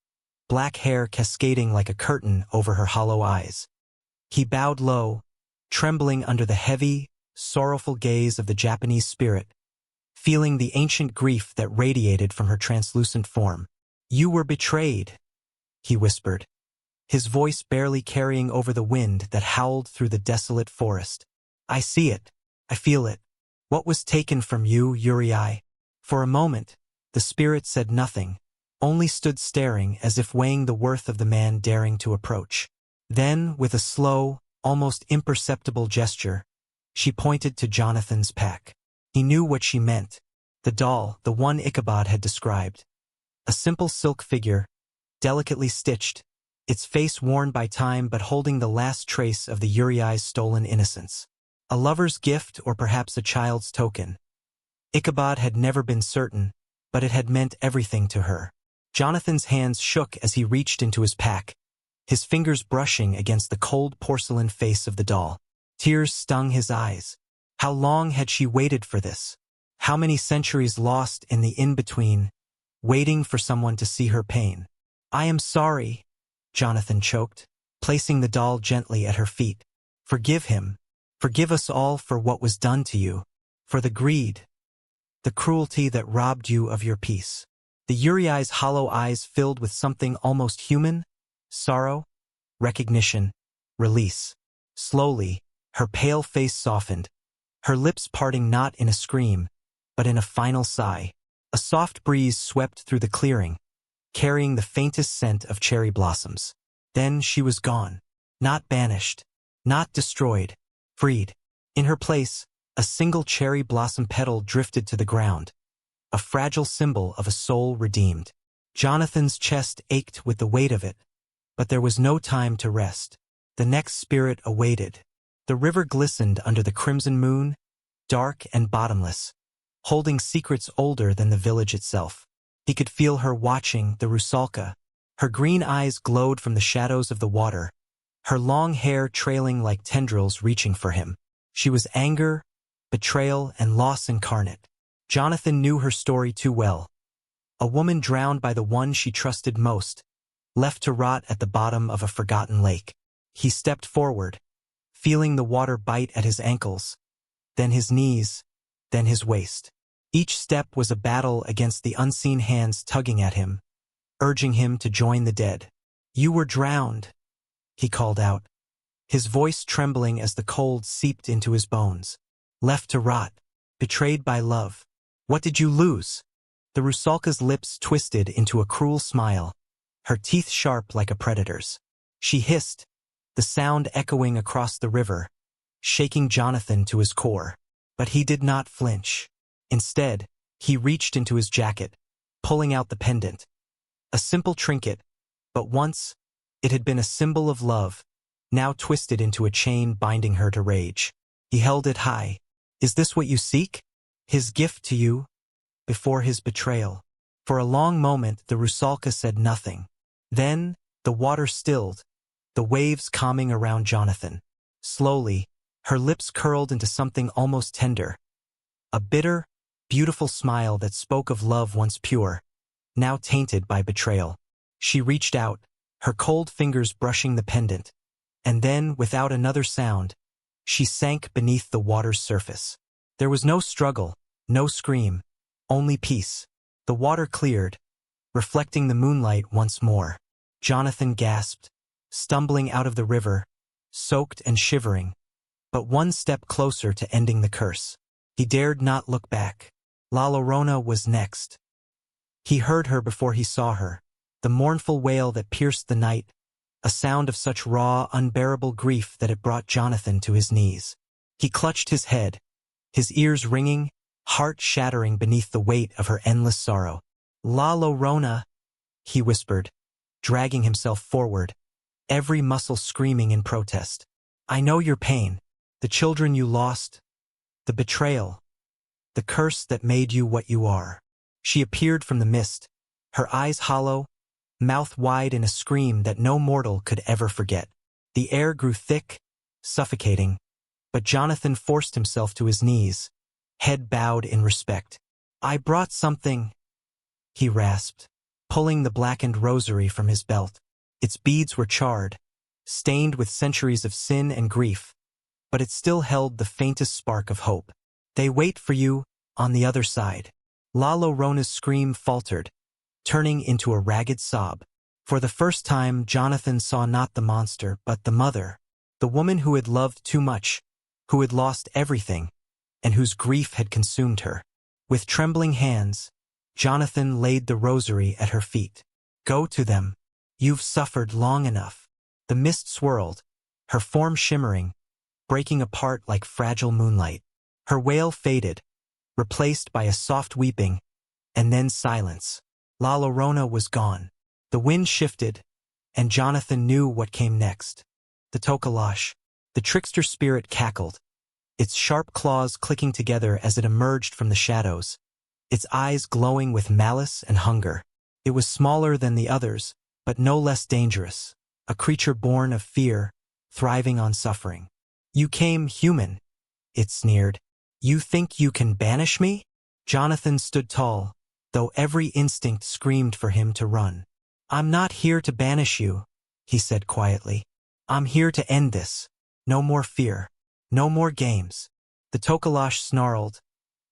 black hair cascading like a curtain over her hollow eyes. He bowed low, trembling under the heavy, sorrowful gaze of the Japanese spirit, feeling the ancient grief that radiated from her translucent form. "You were betrayed," he whispered, his voice barely carrying over the wind that howled through the desolate forest. "I see it. I feel it. What was taken from you, Uriai?" For a moment, the spirit said nothing, only stood staring as if weighing the worth of the man daring to approach. Then, with a slow, almost imperceptible gesture, she pointed to Jonathan's pack. He knew what she meant. The doll, the one Ichabod had described. A simple silk figure, delicately stitched, its face worn by time but holding the last trace of the Uriai's stolen innocence. A lover's gift or perhaps a child's token. Ichabod had never been certain, but it had meant everything to her. Jonathan's hands shook as he reached into his pack, his fingers brushing against the cold porcelain face of the doll. Tears stung his eyes. How long had she waited for this? How many centuries lost in the in-between, waiting for someone to see her pain? "I am sorry," Jonathan choked, placing the doll gently at her feet. "Forgive him. Forgive us all for what was done to you, for the greed, the cruelty that robbed you of your peace." The Uriai's hollow eyes filled with something almost human, sorrow, recognition, release. Slowly, her pale face softened, her lips parting not in a scream, but in a final sigh. A soft breeze swept through the clearing, carrying the faintest scent of cherry blossoms. Then she was gone, not banished, not destroyed, freed. In her place, a single cherry blossom petal drifted to the ground, a fragile symbol of a soul redeemed. Jonathan's chest ached with the weight of it, but there was no time to rest. The next spirit awaited. The river glistened under the crimson moon, dark and bottomless, holding secrets older than the village itself. He could feel her watching the Rusalka. Her green eyes glowed from the shadows of the water, her long hair trailing like tendrils reaching for him. She was anger, betrayal, and loss incarnate. Jonathan knew her story too well. A woman drowned by the one she trusted most, left to rot at the bottom of a forgotten lake. He stepped forward, feeling the water bite at his ankles, then his knees, then his waist. Each step was a battle against the unseen hands tugging at him, urging him to join the dead. "You were drowned," he called out, his voice trembling as the cold seeped into his bones. "Left to rot, betrayed by love. What did you lose?" The Rusalka's lips twisted into a cruel smile, her teeth sharp like a predator's. She hissed, the sound echoing across the river, shaking Jonathan to his core. But he did not flinch. Instead, he reached into his jacket, pulling out the pendant. A simple trinket, but once, it had been a symbol of love, now twisted into a chain binding her to rage. He held it high. "Is this what you seek? His gift to you, before his betrayal?" For a long moment the Rusalka said nothing. Then, the water stilled, the waves calming around Jonathan. Slowly, her lips curled into something almost tender. A bitter, beautiful smile that spoke of love once pure, now tainted by betrayal. She reached out, her cold fingers brushing the pendant, and then, without another sound, she sank beneath the water's surface. There was no struggle, no scream, only peace. The water cleared, reflecting the moonlight once more. Jonathan gasped, stumbling out of the river, soaked and shivering, but one step closer to ending the curse. He dared not look back. La Llorona was next. He heard her before he saw her, the mournful wail that pierced the night, a sound of such raw, unbearable grief that it brought Jonathan to his knees. He clutched his head, his ears ringing, heart shattering beneath the weight of her endless sorrow. "La Llorona," he whispered, dragging himself forward, every muscle screaming in protest. I know your pain, the children you lost, the betrayal, the curse that made you what you are. She appeared from the mist, her eyes hollow, mouth wide in a scream that no mortal could ever forget. The air grew thick, suffocating, but Jonathan forced himself to his knees, head bowed in respect. I brought something, he rasped, pulling the blackened rosary from his belt. Its beads were charred, stained with centuries of sin and grief, but it still held the faintest spark of hope. They wait for you, on the other side. La Llorona's scream faltered, turning into a ragged sob. For the first time, Jonathan saw not the monster, but the mother, the woman who had loved too much, who had lost everything, and whose grief had consumed her. With trembling hands, Jonathan laid the rosary at her feet. Go to them. You've suffered long enough. The mist swirled, her form shimmering, breaking apart like fragile moonlight. Her wail faded, replaced by a soft weeping, and then silence. La Llorona was gone. The wind shifted, and Jonathan knew what came next. The Tokalash, the trickster spirit cackled, its sharp claws clicking together as it emerged from the shadows, its eyes glowing with malice and hunger. It was smaller than the others, but no less dangerous, a creature born of fear, thriving on suffering. You came human, it sneered. You think you can banish me? Jonathan stood tall, though every instinct screamed for him to run. I'm not here to banish you, he said quietly. I'm here to end this. No more fear. No more games. The Tokalash snarled,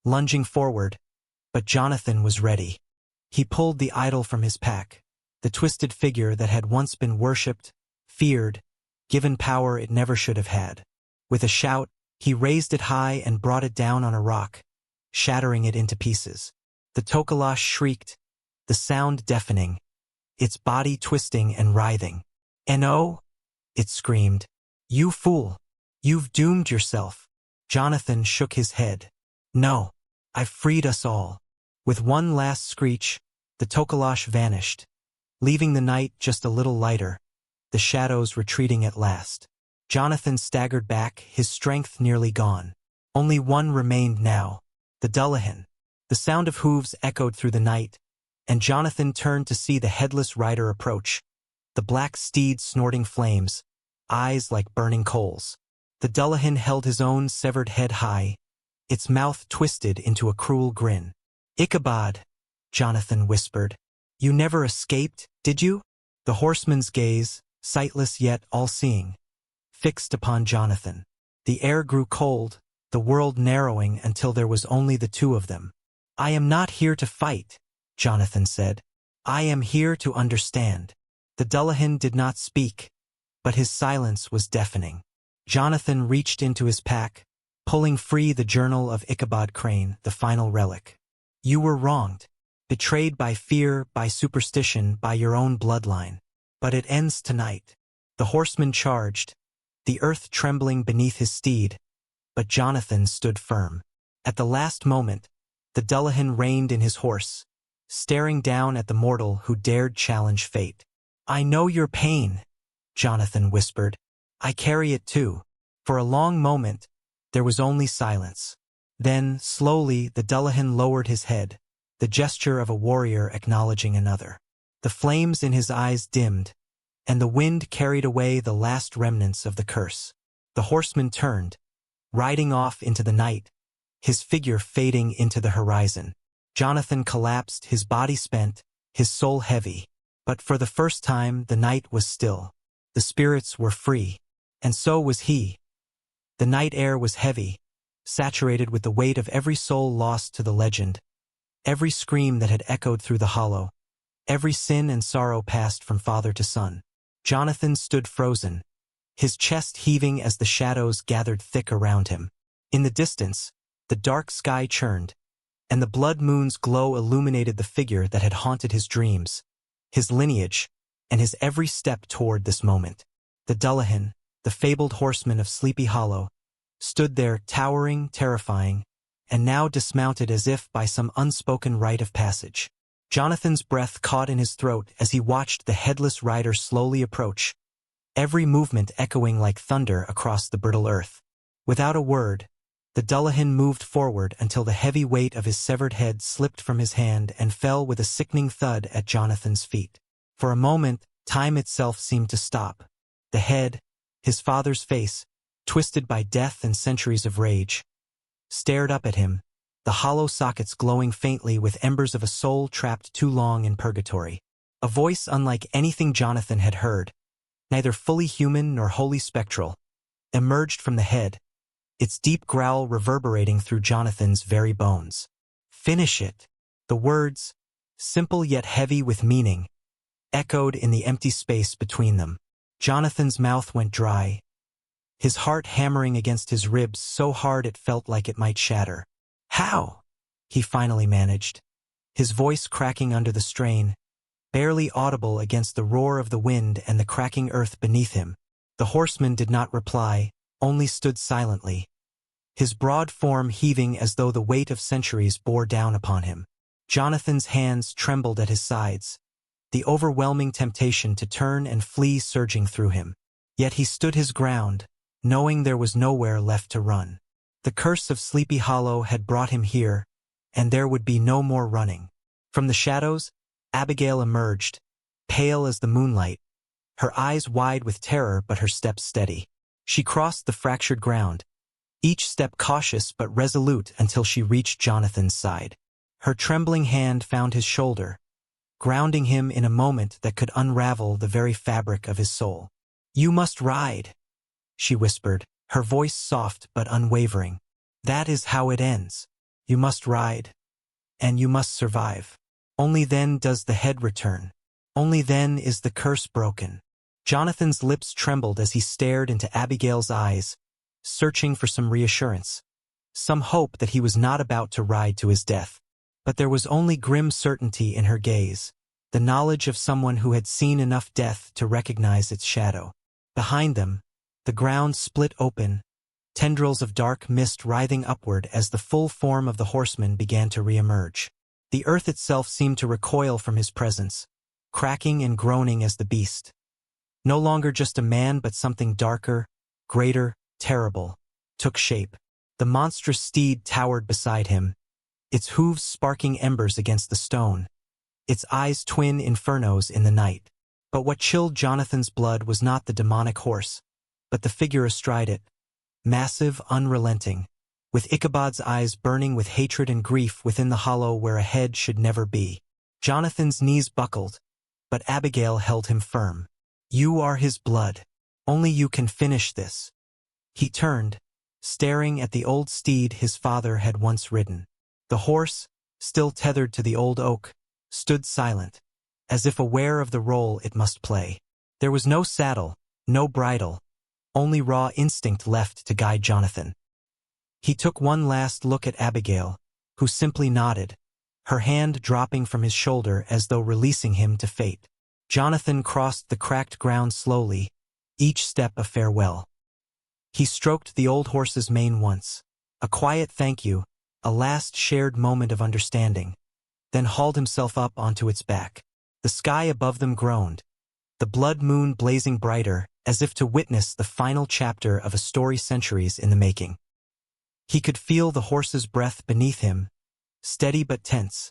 lunging forward, but Jonathan was ready. He pulled the idol from his pack, the twisted figure that had once been worshipped, feared, given power it never should have had. With a shout, he raised it high and brought it down on a rock, shattering it into pieces. The Tokalash shrieked, the sound deafening, its body twisting and writhing. "No!" it screamed. "You fool! You've doomed yourself." Jonathan shook his head. "No, I've freed us all." With one last screech, the Tokalash vanished, leaving the night just a little lighter, the shadows retreating at last. Jonathan staggered back, his strength nearly gone. Only one remained now, the Dullahan. The sound of hooves echoed through the night, and Jonathan turned to see the headless rider approach, the black steed snorting flames, eyes like burning coals. The Dullahan held his own severed head high, its mouth twisted into a cruel grin. "Ichabod," Jonathan whispered. "You never escaped, did you?" The horseman's gaze, sightless yet all-seeing, fixed upon Jonathan. The air grew cold, the world narrowing until there was only the two of them. "I am not here to fight," Jonathan said. "I am here to understand." The Dullahan did not speak, but his silence was deafening. Jonathan reached into his pack, pulling free the journal of Ichabod Crane, the final relic. "You were wronged, betrayed by fear, by superstition, by your own bloodline. But it ends tonight." The horseman charged, the earth trembling beneath his steed, but Jonathan stood firm. At the last moment, the Dullahan reined in his horse, staring down at the mortal who dared challenge fate. "I know your pain," Jonathan whispered. "I carry it too." For a long moment, there was only silence. Then, slowly, the Dullahan lowered his head, the gesture of a warrior acknowledging another. The flames in his eyes dimmed, and the wind carried away the last remnants of the curse. The horseman turned, riding off into the night, his figure fading into the horizon. Jonathan collapsed, his body spent, his soul heavy. But for the first time, the night was still. The spirits were free, and so was he. The night air was heavy, saturated with the weight of every soul lost to the legend, every scream that had echoed through the hollow, every sin and sorrow passed from father to son. Jonathan stood frozen, his chest heaving as the shadows gathered thick around him. In the distance, the dark sky churned, and the blood moon's glow illuminated the figure that had haunted his dreams, his lineage, and his every step toward this moment. The Dullahan, the fabled horseman of Sleepy Hollow, stood there towering, terrifying, and now dismounted as if by some unspoken rite of passage. Jonathan's breath caught in his throat as he watched the headless rider slowly approach, every movement echoing like thunder across the brittle earth. Without a word, the Dullahan moved forward until the heavy weight of his severed head slipped from his hand and fell with a sickening thud at Jonathan's feet. For a moment, time itself seemed to stop. The head, his father's face, twisted by death and centuries of rage, stared up at him, the hollow sockets glowing faintly with embers of a soul trapped too long in purgatory. A voice unlike anything Jonathan had heard, neither fully human nor wholly spectral, emerged from the head, its deep growl reverberating through Jonathan's very bones. "Finish it." The words, simple yet heavy with meaning, echoed in the empty space between them. Jonathan's mouth went dry, his heart hammering against his ribs so hard it felt like it might shatter. "How?" he finally managed, his voice cracking under the strain, barely audible against the roar of the wind and the cracking earth beneath him. The horseman did not reply, only stood silently, his broad form heaving as though the weight of centuries bore down upon him. Jonathan's hands trembled at his sides, the overwhelming temptation to turn and flee surging through him. Yet he stood his ground, knowing there was nowhere left to run. The curse of Sleepy Hollow had brought him here, and there would be no more running. From the shadows, Abigail emerged, pale as the moonlight, her eyes wide with terror but her steps steady. She crossed the fractured ground, each step cautious but resolute until she reached Jonathan's side. Her trembling hand found his shoulder, grounding him in a moment that could unravel the very fabric of his soul. "You must ride," she whispered, her voice soft but unwavering. "That is how it ends. You must ride, and you must survive. Only then does the head return. Only then is the curse broken." Jonathan's lips trembled as he stared into Abigail's eyes, searching for some reassurance, some hope that he was not about to ride to his death. But there was only grim certainty in her gaze, the knowledge of someone who had seen enough death to recognize its shadow. Behind them, the ground split open, tendrils of dark mist writhing upward as the full form of the horseman began to reemerge. The earth itself seemed to recoil from his presence, cracking and groaning as the beast, no longer just a man but something darker, greater, terrible, took shape. The monstrous steed towered beside him, its hooves sparking embers against the stone, its eyes twin infernos in the night. But what chilled Jonathan's blood was not the demonic horse, but the figure astride it, massive, unrelenting, with Ichabod's eyes burning with hatred and grief within the hollow where a head should never be. Jonathan's knees buckled, but Abigail held him firm. "You are his blood. Only you can finish this." He turned, staring at the old steed his father had once ridden. The horse, still tethered to the old oak, stood silent, as if aware of the role it must play. There was no saddle, no bridle, only raw instinct left to guide Jonathan. He took one last look at Abigail, who simply nodded, her hand dropping from his shoulder as though releasing him to fate. Jonathan crossed the cracked ground slowly, each step a farewell. He stroked the old horse's mane once, a quiet thank you, a last shared moment of understanding, then hauled himself up onto its back. The sky above them groaned, the blood moon blazing brighter, as if to witness the final chapter of a story centuries in the making. He could feel the horse's breath beneath him, steady but tense,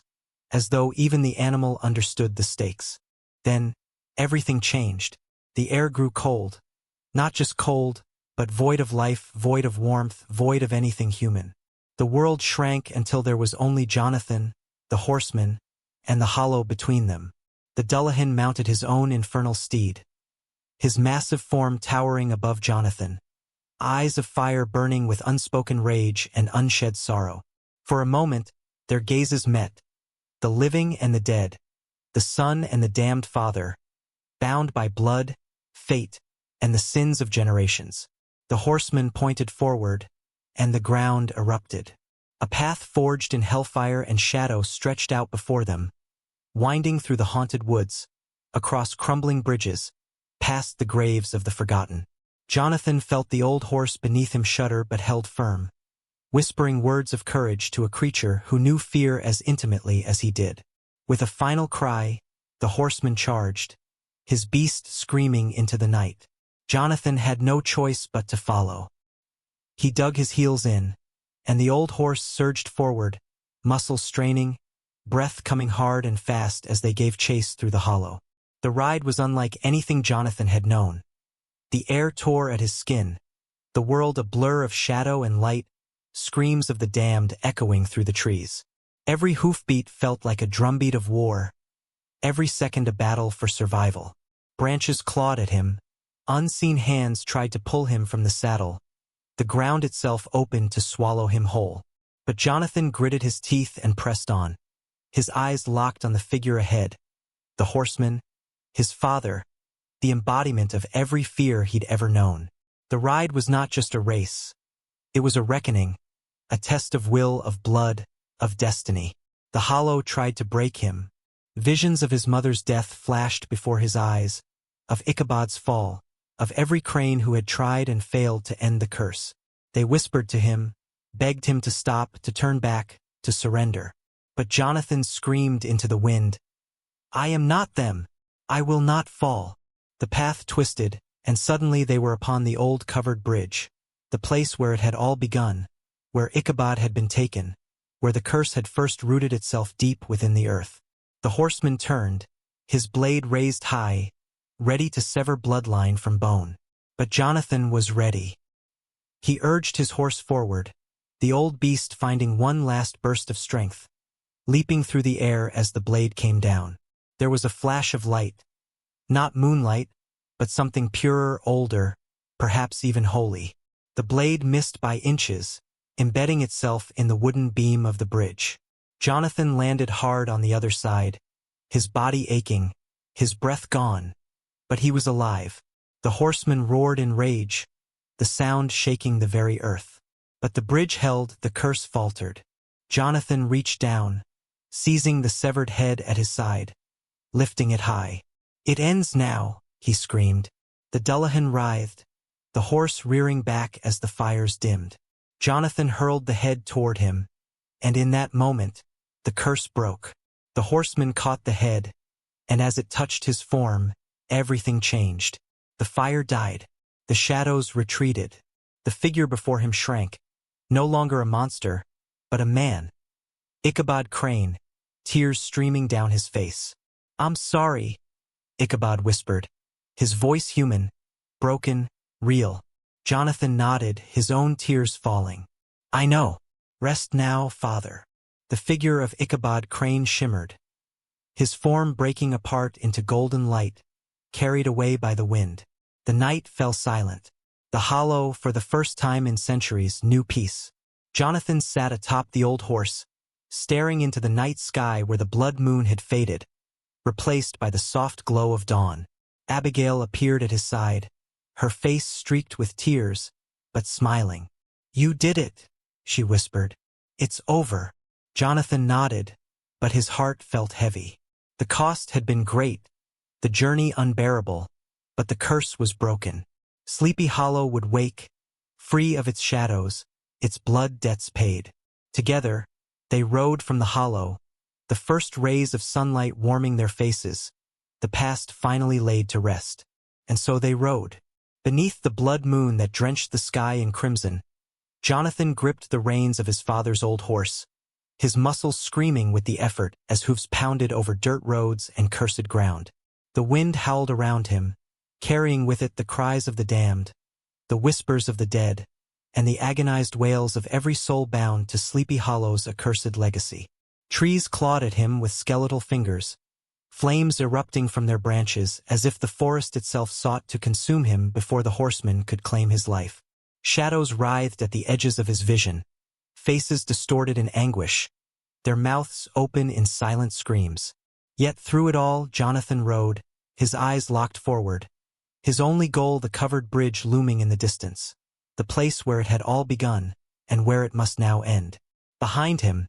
as though even the animal understood the stakes. Then, everything changed. The air grew cold. Not just cold, but void of life, void of warmth, void of anything human. The world shrank until there was only Jonathan, the horseman, and the hollow between them. The Dullahan mounted his own infernal steed, his massive form towering above Jonathan, eyes of fire burning with unspoken rage and unshed sorrow. For a moment, their gazes met, the living and the dead, the son and the damned father, bound by blood, fate, and the sins of generations. The horseman pointed forward, and the ground erupted. A path forged in hellfire and shadow stretched out before them, winding through the haunted woods, across crumbling bridges, past the graves of the forgotten. Jonathan felt the old horse beneath him shudder but held firm, whispering words of courage to a creature who knew fear as intimately as he did. With a final cry, the horseman charged, his beast screaming into the night. Jonathan had no choice but to follow. He dug his heels in, and the old horse surged forward, muscles straining, breath coming hard and fast as they gave chase through the hollow. The ride was unlike anything Jonathan had known. The air tore at his skin, the world a blur of shadow and light, screams of the damned echoing through the trees. Every hoofbeat felt like a drumbeat of war, every second a battle for survival. Branches clawed at him, unseen hands tried to pull him from the saddle, the ground itself opened to swallow him whole. But Jonathan gritted his teeth and pressed on, his eyes locked on the figure ahead, the horseman, his father, the embodiment of every fear he'd ever known. The ride was not just a race. It was a reckoning, a test of will, of blood, of destiny. The hollow tried to break him. Visions of his mother's death flashed before his eyes, of Ichabod's fall, of every crane who had tried and failed to end the curse. They whispered to him, begged him to stop, to turn back, to surrender. But Jonathan screamed into the wind, "I am not them! I will not fall!" The path twisted, and suddenly they were upon the old covered bridge, the place where it had all begun, where Ichabod had been taken, where the curse had first rooted itself deep within the earth. The horseman turned, his blade raised high, ready to sever bloodline from bone. But Jonathan was ready. He urged his horse forward, the old beast finding one last burst of strength, leaping through the air as the blade came down. There was a flash of light, not moonlight, but something purer, older, perhaps even holy. The blade missed by inches, embedding itself in the wooden beam of the bridge. Jonathan landed hard on the other side, his body aching, his breath gone, but he was alive. The horseman roared in rage, the sound shaking the very earth. But the bridge held, the curse faltered. Jonathan reached down, seizing the severed head at his side, lifting it high. "It ends now," he screamed. The Dullahan writhed, the horse rearing back as the fires dimmed. Jonathan hurled the head toward him, and in that moment, the curse broke. The horseman caught the head, and as it touched his form, everything changed. The fire died, the shadows retreated, the figure before him shrank, no longer a monster, but a man. Ichabod Crane, tears streaming down his face. "I'm sorry," Ichabod whispered, his voice human, broken, real. Jonathan nodded, his own tears falling. "I know. Rest now, father." The figure of Ichabod Crane shimmered, his form breaking apart into golden light, carried away by the wind. The night fell silent. The hollow, for the first time in centuries, knew peace. Jonathan sat atop the old horse, staring into the night sky where the blood moon had faded, replaced by the soft glow of dawn. Abigail appeared at his side, her face streaked with tears, but smiling. "You did it," she whispered. "It's over." Jonathan nodded, but his heart felt heavy. The cost had been great, the journey unbearable, but the curse was broken. Sleepy Hollow would wake, free of its shadows, its blood debts paid. Together, they rode from the hollow, the first rays of sunlight warming their faces, the past finally laid to rest. And so they rode. Beneath the blood moon that drenched the sky in crimson, Jonathan gripped the reins of his father's old horse, his muscles screaming with the effort as hoofs pounded over dirt roads and cursed ground. The wind howled around him, carrying with it the cries of the damned, the whispers of the dead, and the agonized wails of every soul bound to Sleepy Hollow's accursed legacy. Trees clawed at him with skeletal fingers, flames erupting from their branches as if the forest itself sought to consume him before the horseman could claim his life. Shadows writhed at the edges of his vision, faces distorted in anguish, their mouths open in silent screams. Yet through it all, Jonathan rode, his eyes locked forward, his only goal the covered bridge looming in the distance, the place where it had all begun, and where it must now end. Behind him,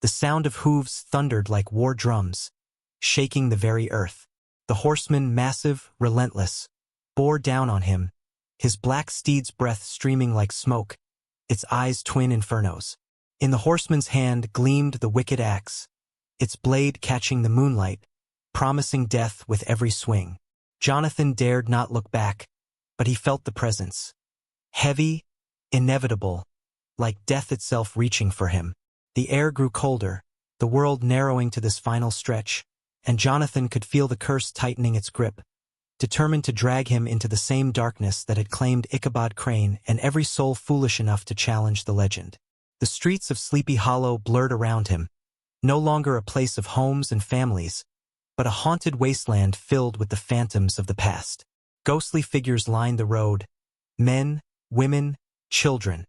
the sound of hooves thundered like war drums, shaking the very earth. The horseman, massive, relentless, bore down on him, his black steed's breath streaming like smoke, its eyes twin infernos. In the horseman's hand gleamed the wicked axe, its blade catching the moonlight, promising death with every swing. Jonathan dared not look back, but he felt the presence. Heavy, inevitable, like death itself reaching for him. The air grew colder, the world narrowing to this final stretch, and Jonathan could feel the curse tightening its grip, determined to drag him into the same darkness that had claimed Ichabod Crane and every soul foolish enough to challenge the legend. The streets of Sleepy Hollow blurred around him, no longer a place of homes and families, but a haunted wasteland filled with the phantoms of the past. Ghostly figures lined the road, men, women, children,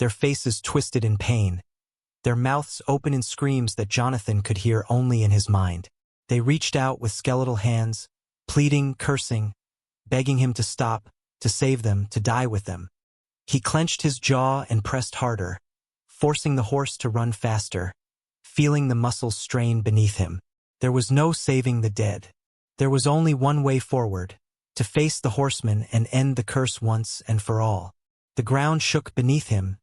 their faces twisted in pain, their mouths open in screams that Jonathan could hear only in his mind. They reached out with skeletal hands, pleading, cursing, begging him to stop, to save them, to die with them. He clenched his jaw and pressed harder, forcing the horse to run faster, feeling the muscles strain beneath him. There was no saving the dead. There was only one way forward, to face the horseman and end the curse once and for all. The ground shook beneath him,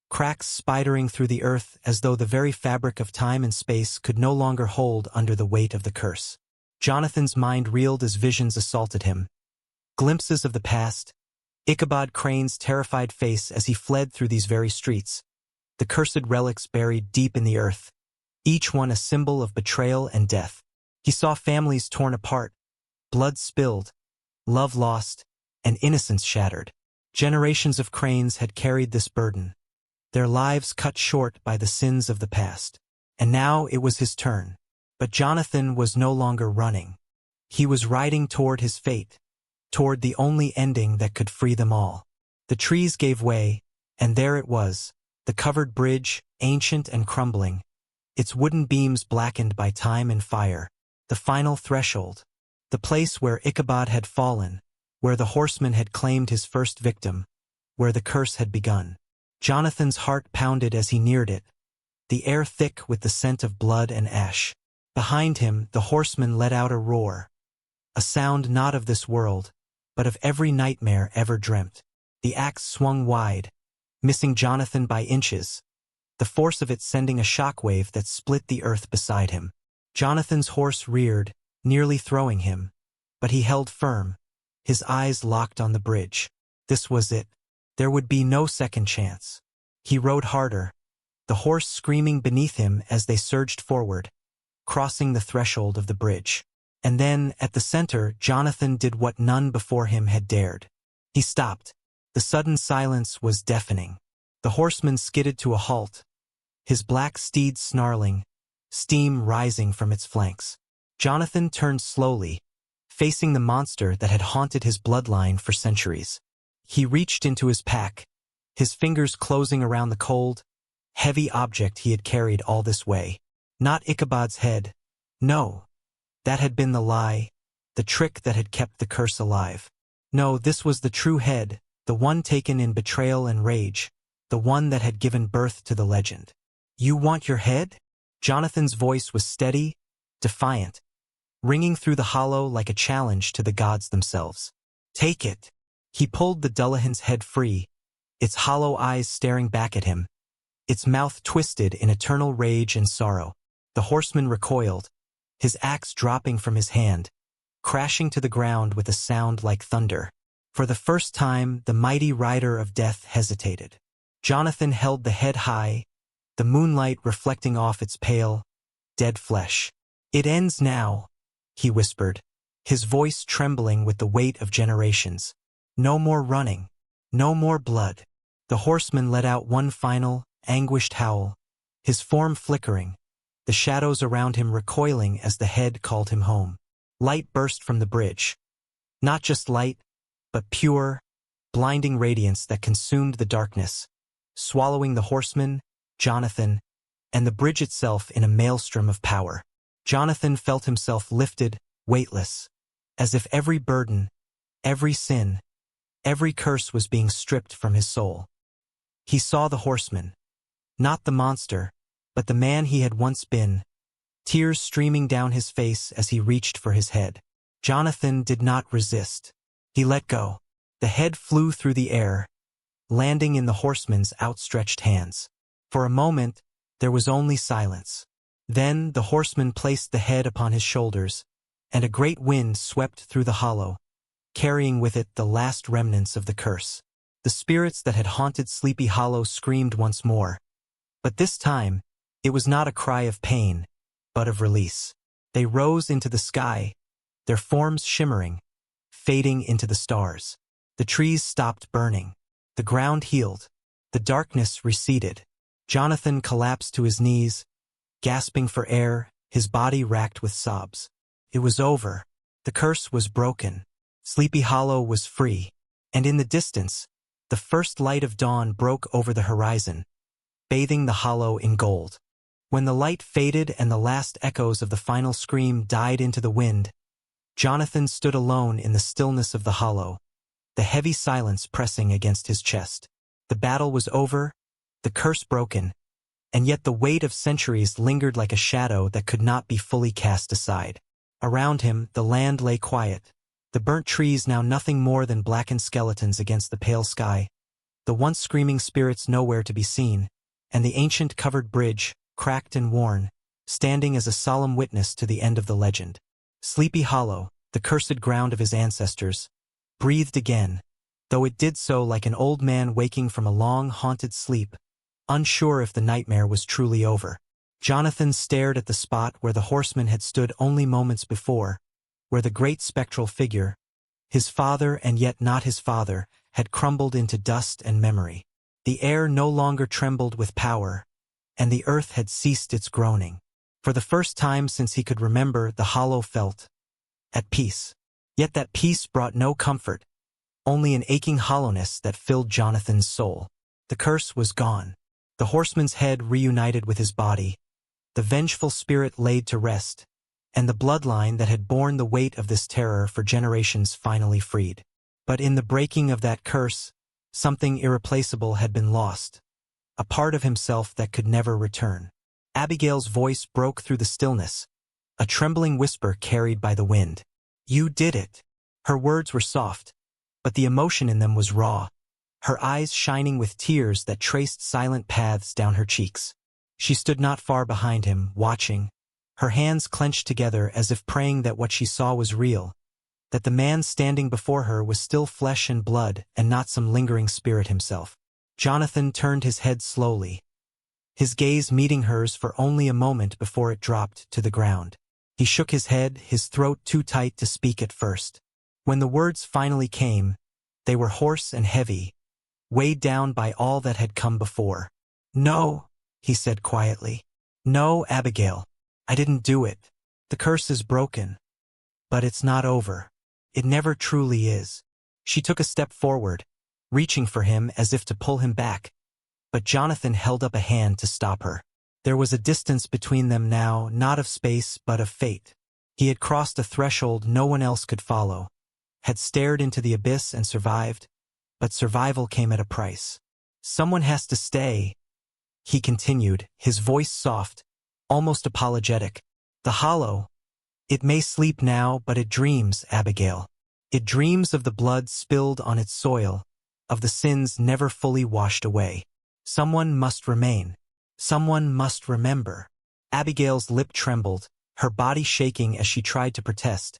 cracks spidering through the earth as though the very fabric of time and space could no longer hold under the weight of the curse. Jonathan's mind reeled as visions assaulted him. Glimpses of the past, Ichabod Crane's terrified face as he fled through these very streets, the cursed relics buried deep in the earth, each one a symbol of betrayal and death. He saw families torn apart, blood spilled, love lost, and innocence shattered. Generations of Cranes had carried this burden, their lives cut short by the sins of the past. And now it was his turn. But Jonathan was no longer running. He was riding toward his fate, toward the only ending that could free them all. The trees gave way, and there it was, the covered bridge, ancient and crumbling, its wooden beams blackened by time and fire, the final threshold, the place where Ichabod had fallen, where the horseman had claimed his first victim, where the curse had begun. Jonathan's heart pounded as he neared it, the air thick with the scent of blood and ash. Behind him, the horseman let out a roar, a sound not of this world, but of every nightmare ever dreamt. The axe swung wide, missing Jonathan by inches, the force of it sending a shockwave that split the earth beside him. Jonathan's horse reared, nearly throwing him, but he held firm, his eyes locked on the bridge. This was it. There would be no second chance. He rode harder, the horse screaming beneath him as they surged forward, crossing the threshold of the bridge. And then, at the center, Jonathan did what none before him had dared. He stopped. The sudden silence was deafening. The horseman skidded to a halt, his black steed snarling, steam rising from its flanks. Jonathan turned slowly, facing the monster that had haunted his bloodline for centuries. He reached into his pack, his fingers closing around the cold, heavy object he had carried all this way. Not Ichabod's head. No, that had been the lie, the trick that had kept the curse alive. No, this was the true head, the one taken in betrayal and rage, the one that had given birth to the legend. You want your head? Jonathan's voice was steady, defiant, ringing through the hollow like a challenge to the gods themselves. Take it. He pulled the Dullahan's head free, its hollow eyes staring back at him, its mouth twisted in eternal rage and sorrow. The horseman recoiled, his axe dropping from his hand, crashing to the ground with a sound like thunder. For the first time, the mighty rider of death hesitated. Jonathan held the head high, the moonlight reflecting off its pale, dead flesh. It ends now, he whispered, his voice trembling with the weight of generations. No more running, no more blood. The horseman let out one final, anguished howl, his form flickering, the shadows around him recoiling as the head called him home. Light burst from the bridge. Not just light, but pure, blinding radiance that consumed the darkness, swallowing the horseman, Jonathan, and the bridge itself in a maelstrom of power. Jonathan felt himself lifted, weightless, as if every burden, every sin, every curse was being stripped from his soul. He saw the horseman, not the monster, but the man he had once been, tears streaming down his face as he reached for his head. Jonathan did not resist. He let go. The head flew through the air, landing in the horseman's outstretched hands. For a moment, there was only silence. Then the horseman placed the head upon his shoulders, and a great wind swept through the hollow, carrying with it the last remnants of the curse. The spirits that had haunted Sleepy Hollow screamed once more, but this time it was not a cry of pain, but of release. They rose into the sky, their forms shimmering, fading into the stars. The trees stopped burning. The ground healed. The darkness receded. Jonathan collapsed to his knees, gasping for air, his body racked with sobs. It was over. The curse was broken. Sleepy Hollow was free. And in the distance, the first light of dawn broke over the horizon, bathing the hollow in gold. When the light faded and the last echoes of the final scream died into the wind, Jonathan stood alone in the stillness of the hollow, the heavy silence pressing against his chest. The battle was over, the curse broken, and yet the weight of centuries lingered like a shadow that could not be fully cast aside. Around him, the land lay quiet, the burnt trees now nothing more than blackened skeletons against the pale sky, the once screaming spirits nowhere to be seen, and the ancient covered bridge, cracked and worn, standing as a solemn witness to the end of the legend. Sleepy Hollow, the cursed ground of his ancestors, breathed again, though it did so like an old man waking from a long, haunted sleep, unsure if the nightmare was truly over. Jonathan stared at the spot where the horseman had stood only moments before, where the great spectral figure, his father and yet not his father, had crumbled into dust and memory. The air no longer trembled with power, and the earth had ceased its groaning. For the first time since he could remember, the hollow felt at peace. Yet that peace brought no comfort, only an aching hollowness that filled Jonathan's soul. The curse was gone. The horseman's head reunited with his body, the vengeful spirit laid to rest, and the bloodline that had borne the weight of this terror for generations finally freed. But in the breaking of that curse, something irreplaceable had been lost, a part of himself that could never return. Abigail's voice broke through the stillness, a trembling whisper carried by the wind. "You did it." Her words were soft, but the emotion in them was raw, her eyes shining with tears that traced silent paths down her cheeks. She stood not far behind him, watching, her hands clenched together as if praying that what she saw was real, that the man standing before her was still flesh and blood and not some lingering spirit himself. Jonathan turned his head slowly, his gaze meeting hers for only a moment before it dropped to the ground. He shook his head, his throat too tight to speak at first. When the words finally came, they were hoarse and heavy, weighed down by all that had come before. "No," he said quietly. "No, Abigail. I didn't do it. The curse is broken. But it's not over. It never truly is." She took a step forward, reaching for him as if to pull him back, but Jonathan held up a hand to stop her. There was a distance between them now, not of space but of fate. He had crossed a threshold no one else could follow, had stared into the abyss and survived, but survival came at a price. "Someone has to stay," he continued, his voice soft, almost apologetic. "The hollow, it may sleep now, but it dreams, Abigail. It dreams of the blood spilled on its soil, of the sins never fully washed away. Someone must remain. Someone must remember." Abigail's lip trembled, her body shaking as she tried to protest.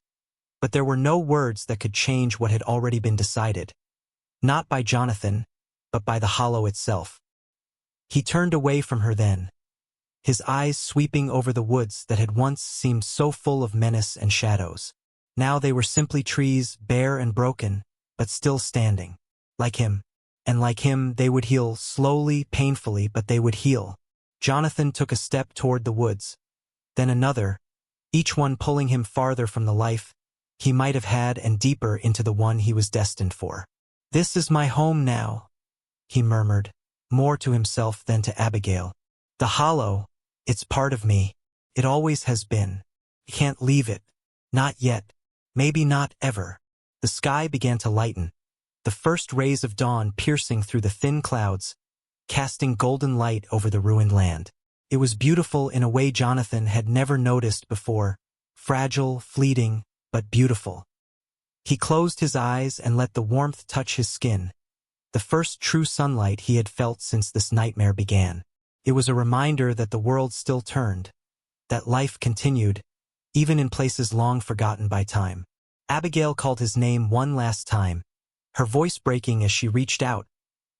But there were no words that could change what had already been decided. Not by Jonathan, but by the hollow itself. He turned away from her then, his eyes sweeping over the woods that had once seemed so full of menace and shadows. Now they were simply trees, bare and broken, but still standing. Like him. And like him, they would heal, slowly, painfully, but they would heal. Jonathan took a step toward the woods, then another, each one pulling him farther from the life he might have had and deeper into the one he was destined for. "This is my home now," he murmured, more to himself than to Abigail. "The hollow, it's part of me. It always has been. I can't leave it. Not yet. Maybe not ever." The sky began to lighten, the first rays of dawn piercing through the thin clouds, casting golden light over the ruined land. It was beautiful in a way Jonathan had never noticed before, fragile, fleeting, but beautiful. He closed his eyes and let the warmth touch his skin, the first true sunlight he had felt since this nightmare began. It was a reminder that the world still turned, that life continued, even in places long forgotten by time. Abigail called his name one last time, her voice breaking as she reached out,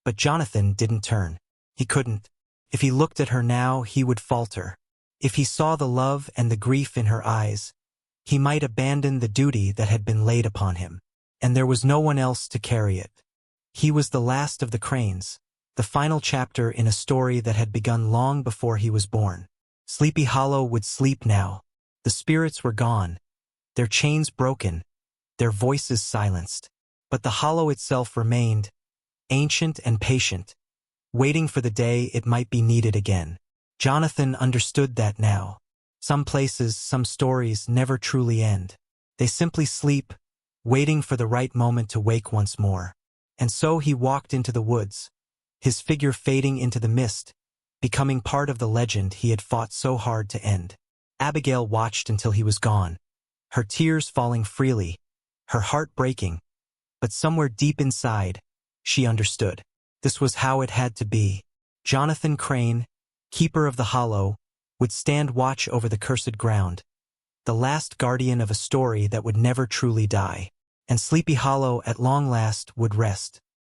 but Jonathan didn't turn. He couldn't. If he looked at her now, he would falter. If he saw the love and the grief in her eyes, he might abandon the duty that had been laid upon him. And there was no one else to carry it. He was the last of the Cranes, the final chapter in a story that had begun long before he was born. Sleepy Hollow would sleep now. The spirits were gone, their chains broken, their voices silenced. But the hollow itself remained, ancient and patient, waiting for the day it might be needed again. Jonathan understood that now. Some places, some stories never truly end. They simply sleep, waiting for the right moment to wake once more. And so he walked into the woods, his figure fading into the mist, becoming part of the legend he had fought so hard to end. Abigail watched until he was gone, her tears falling freely, her heart breaking, but somewhere deep inside, she understood. This was how it had to be. Jonathan Crane, keeper of the hollow, would stand watch over the cursed ground, the last guardian of a story that would never truly die. And Sleepy Hollow at long last would rest,